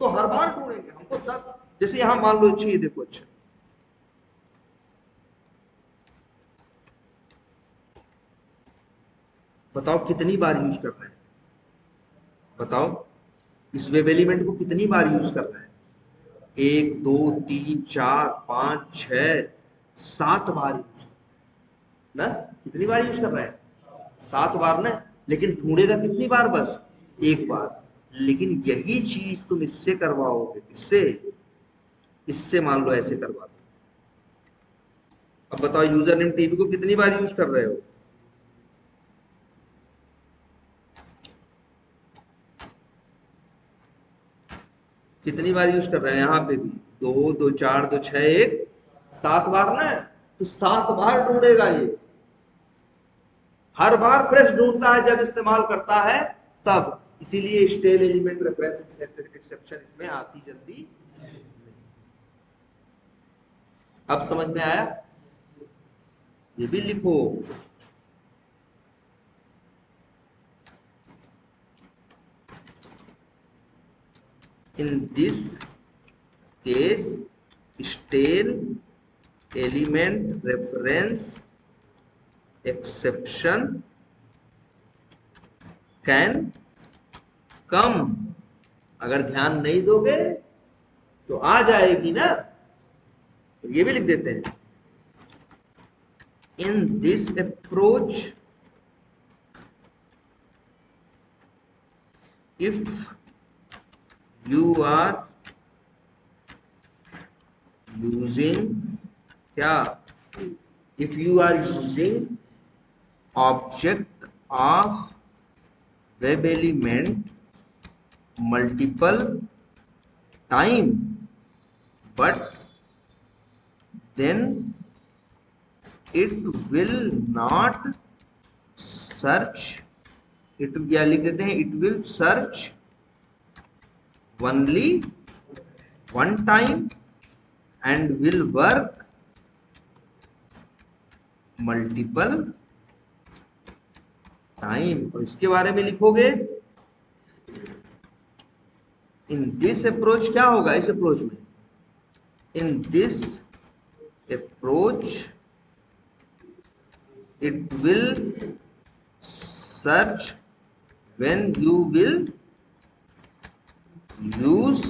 तो हर बार ढूंढेंगे, हमको 10, जैसे यहां मान लो, अच्छा ये देखो, अच्छा बताओ कितनी बार यूज करना है, बताओ इस वेब एलिमेंट को कितनी बार यूज करना है, 1 2 3 4 5 6 7 बार यूज ना, कितनी बार यूज कर रहा है? 7 बार ना, लेकिन ढूंढेगा कितनी बार? बस एक बार। लेकिन यही चीज तुम इससे करवाओगे, इससे इससे मान लो ऐसे करवा दो। अब बताओ यूजर नेम टीवी को कितनी बार यूज कर रहे हो? कितनी बार यूज कर रहे हैं? यहाँ पे भी 2 2 4 2 6 1 7 बार ना, तो 7 बार ढूंढेगा ये। हर बार फ्रेश ढूंढता है जब इस्तेमाल करता है तब। इसीलिए स्टेल एलिमेंट रेफरेंस एक्सेप्शन इसमें आती जल्दी नहीं। अब समझ में आया? ये भी लिखो। In this case, stale element reference exception can come। अगर ध्यान नहीं दोगे तो आ जाएगी ना, तो ये भी लिख देते हैं। In this approach, if you are using क्या, if you are using object of web element multiple time, but then it will not search, it क्या लिख देते हैं, it will search only one time and will work multiple time। और इसके बारे में लिखोगे इन दिस अप्रोच, क्या होगा इस अप्रोच में? In this approach it will search when you will use,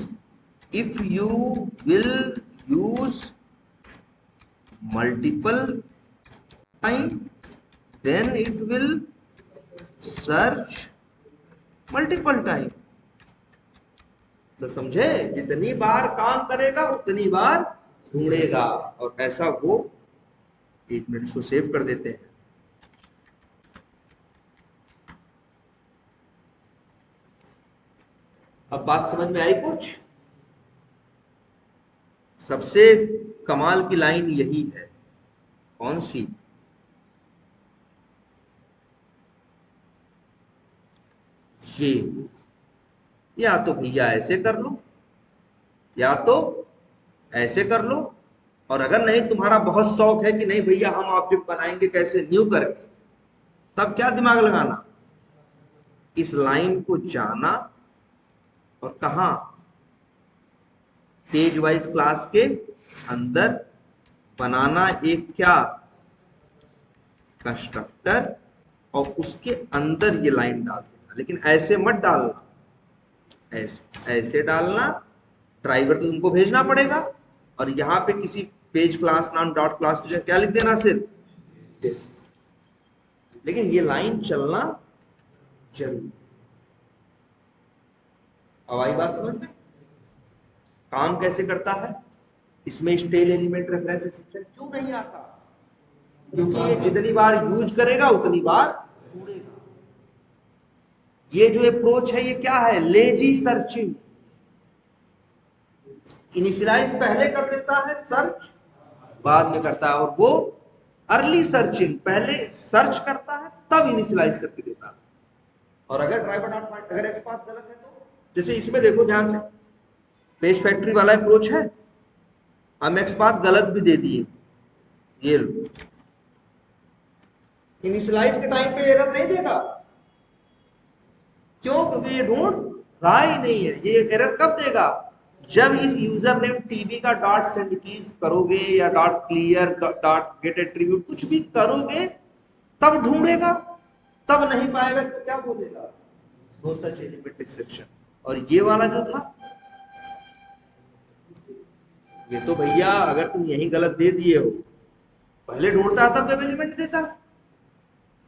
if you will use multiple time then it will search multiple time। तो समझे? जितनी बार काम करेगा उतनी बार ढूंढेगा। और ऐसा वो, 1 मिनट को सेव कर देते हैं। अब बात समझ में आई कुछ? सबसे कमाल की लाइन यही है। कौन सी? ये, या तो भैया ऐसे कर लो या तो ऐसे कर लो। और अगर नहीं तुम्हारा बहुत शौक है कि नहीं भैया हम ऑब्जेक्ट बनाएंगे कैसे, न्यू करके, तब क्या दिमाग लगाना, इस लाइन को जाना और कहा, पेज वाइज क्लास के अंदर बनाना एक क्या, कंस्ट्रक्टर, और उसके अंदर ये लाइन डाल देना। लेकिन ऐसे मत डालना, ऐसे डालना। ड्राइवर तो तुमको भेजना पड़ेगा, और यहाँ पे किसी पेज क्लास नाम डॉट क्लास की जगह क्या लिख देना, सिर्फ दिस। लेकिन ये लाइन चलना जरूर। अब आई बात समझ में? काम कैसे करता है इसमें स्टेल एलिमेंट रेफरेंस एक्सेप्शन क्यों नहीं आता? क्योंकि ये जितनी बार यूज करेगा उतनी बार ढूंढेगा। ये जो अप्रोच है ये क्या है? Lazy searching. इनिशियलाइज पहले कर देता है, सर्च बाद में करता है। और वो अर्ली सर्चिंग, पहले सर्च करता है तब इनिशियलाइज करके देता है। और अगर ड्राइवर डॉट फाइंड, अगर एक्स पाथ गलत है तो, जैसे इसमें देखो ध्यान से, पेज फैक्ट्री वाला अप्रोच है, हम एक्स पाथ गलत भी दे दिए, ये लो, इनिशियलाइज के टाइम पे एरर नहीं देगा। क्यों? क्योंकि ये ढूंढ रहा ही नहीं है। ये एरर कब देगा? जब इस यूजर नेम टीवी का डॉट सेंड कीज करोगे या dot clear dot gate attribute कुछ भी करोगे तब ढूंढेगा, तब नहीं पाएगा तो क्या बोलेगा? No such element exception. और ये वाला जो था ये तो भैया अगर तुम यही गलत दे दिए हो, पहले ढूंढता तब वेब एलिमेंट देता,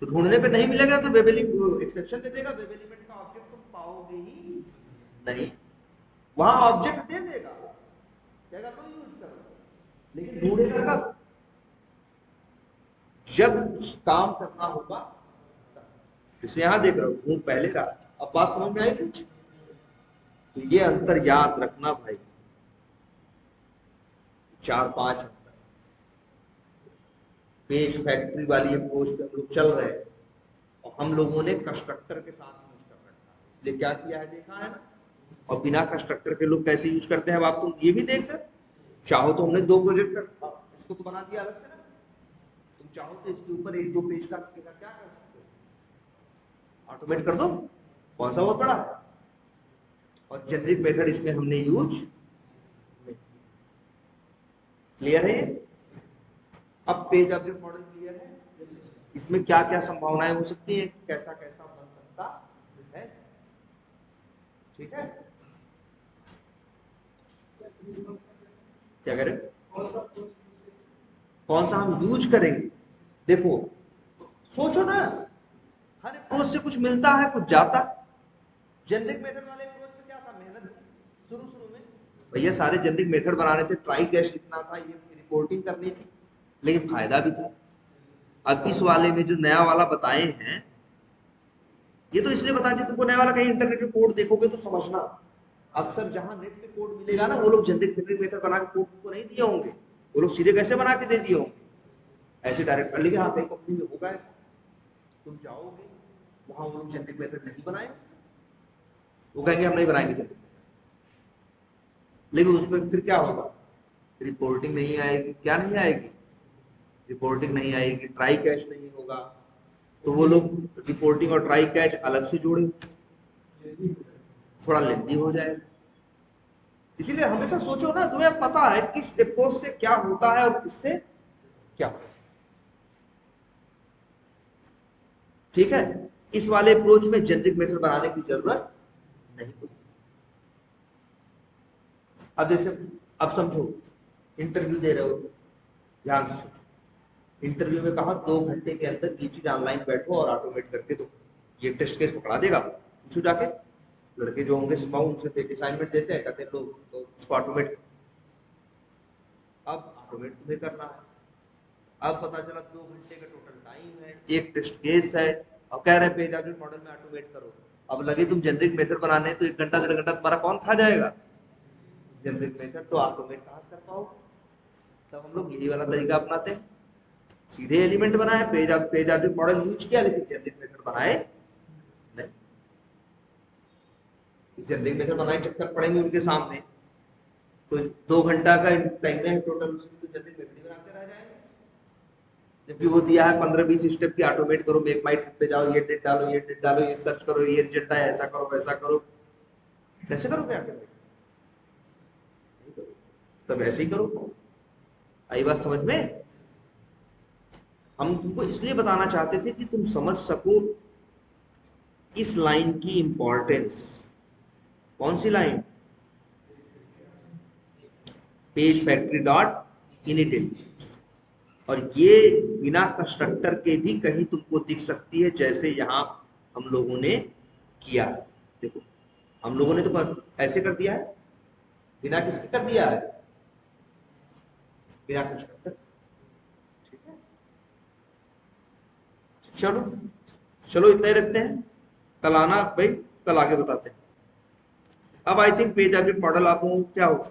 तो ढूंढने पे नहीं मिलेगा तो वेब एक्सेप्शन दे देगा, वेब एलिमेंट का ऑब्जेक्ट तुम पाओगे ही नहीं। वहां ऑब्जेक्ट दे देगा, कहेगा लो यूज करो, लेकिन ढूंढेगा कब? जब काम करना होगा। इसे यहां देख रहा हूं, ढूंढ पहले रहा। अब बात समझ में आई कुछ? तो ये अंतर याद रखना भाई, 4-5 अंतर। पेज फैक्ट्री वाली अप्रोच पे हम लोग चल रहे हैं, और हम लोगों ने कंस्ट्रक्टर के साथ यूज कर रखा है, इसलिए क्या किया है देखा है ना। और बिना कंस्ट्रक्टर के लोग कैसे यूज करते हैं, अब आप तुम ये भी देख कर चाहो तो हमने 2 प्रोजेक्ट कर इसको तो बना दिया अलग से ना, तुम चाहो तो इसके ऊपर 1-2 पेज का क्या कर सकते हो, ऑटोमेट कर दो, कौन सा बहुत बड़ा है। और जेनरिक मेथड इसमें हमने यूज नहीं। क्लियर है ये? अब पेज ऑब्जेक्ट मॉडल क्लियर है, इसमें क्या क्या संभावनाएं हो सकती हैं, कैसा कैसा बन सकता है। ठीक है, क्या करें, कौन सा हम यूज करेंगे। देखो सोचो ना, हर अप्रोच से कुछ मिलता है कुछ जाता। जेनरिक मेथड वाले अप्रोच में क्या था, मेहनत थी शुरू शुरू में, भैया सारे जेनरिक मेथड बनाने थे, ट्राई कैश लिखना था, ये रिपोर्टिंग करनी थी, लेकिन फायदा भी था। अब इस वाले में जो नया वाला बताए हैं, ये तो इसलिए बता दी तुमको नया वाला, कहीं इंटरनेट पे कोड देखोगे तो समझना, अक्सर जहां नेट पे कोड मिलेगा ना, वो लोग जेनरिक मेथड बना के कोड को नहीं दिए होंगे, वो लोग सीधे कैसे बना के दे दिए होंगे, ऐसे डायरेक्ट। लेकिन हाँ, कई कंपनी में होगा ऐसा, तुम जाओगे वहां वो लोग जेनरिक मेथड नहीं बनाए, वो कहेंगे हम नहीं बनाएंगे जेनरिक मेथड, लेकिन उसमें फिर क्या होगा, रिपोर्टिंग नहीं आएगी। क्या नहीं आएगी? रिपोर्टिंग नहीं आएगी, ट्राई कैच नहीं होगा, तो वो लोग रिपोर्टिंग और ट्राई कैच अलग से जोड़े, थोड़ा लेंदी हो जाएगा। इसीलिए हमेशा सोचो ना, तुम्हें पता है किस अप्रोच से क्या होता है और किससे क्या होता है। ठीक है, इस वाले अप्रोच में जेनरिक मेथड बनाने की जरूरत नहीं पड़ती। अब जैसे, अब समझो इंटरव्यू दे रहे हो, ध्यान से सोचो, इंटरव्यू में कहा 2 घंटे के अंदर ये चीज ऑनलाइन बैठो और ऑटोमेट करके दो, ये टेस्ट केस पकड़ा देगा, पूछो जाके। लड़के जो होंगे सिपाही, उनसे देख असाइनमेंट देते हैं, कहते हैं लो तो उसको ऑटोमेट। अब ऑटोमेट तुम्हें करना है, अब पता चला 2 घंटे का टोटल टाइम है, एक टेस्ट केस है, अब कह रहे हैं पेज ऑब्जेक्ट मॉडल में ऑटोमेट करो। अब लगे तुम जेनरिक मेथड बनाने, तो 1 घंटा 1.5 घंटा तुम्हारा कौन खा जाएगा, जेनरिक मेथड तो ऑटोमेट कहां से कर पाओ। तब हम लोग यही वाला तरीका अपनाते हैं, सीधे एलिमेंट बनाए, पेज ऑब्जेक्ट मॉडल यूज किया, लेकिन जेनरिक मेथड बनाए नहीं। जेनरिक मेथड बनाए चक्कर पड़ेंगे उनके सामने, तो 2 घंटा का टाइम है टोटल, उसमें तो जेनरिक मेथड बनाते रह जाएंगे, जबकि वो दिया है 15-20 स्टेप की, ऑटोमेट करो, मेक माई ट्रिप पे जाओ, ये डेट डालो, ये डेट डालो, ये सर्च करो, ये रिजल्ट आया, ऐसा करो वैसा करो। कैसे करोगे ऑटोमेट? तब ऐसे ही करो। आई बात समझ में? हम तुमको इसलिए बताना चाहते थे कि तुम समझ सको इस लाइन की इंपॉर्टेंस। कौन सी line? Page factory dot init. और ये बिना कंस्ट्रक्टर के भी कहीं तुमको दिख सकती है, जैसे यहां हम लोगों ने किया है। देखो हम लोगों ने तो ऐसे कर दिया है, बिना किसके कर दिया है, बिना कंस्ट्रक्टर। ठीक है, चलो चलो इतना ही रखते हैं, कल आना भाई, कल आगे बताते हैं। अब I think page object model आप लोगों को क्या हो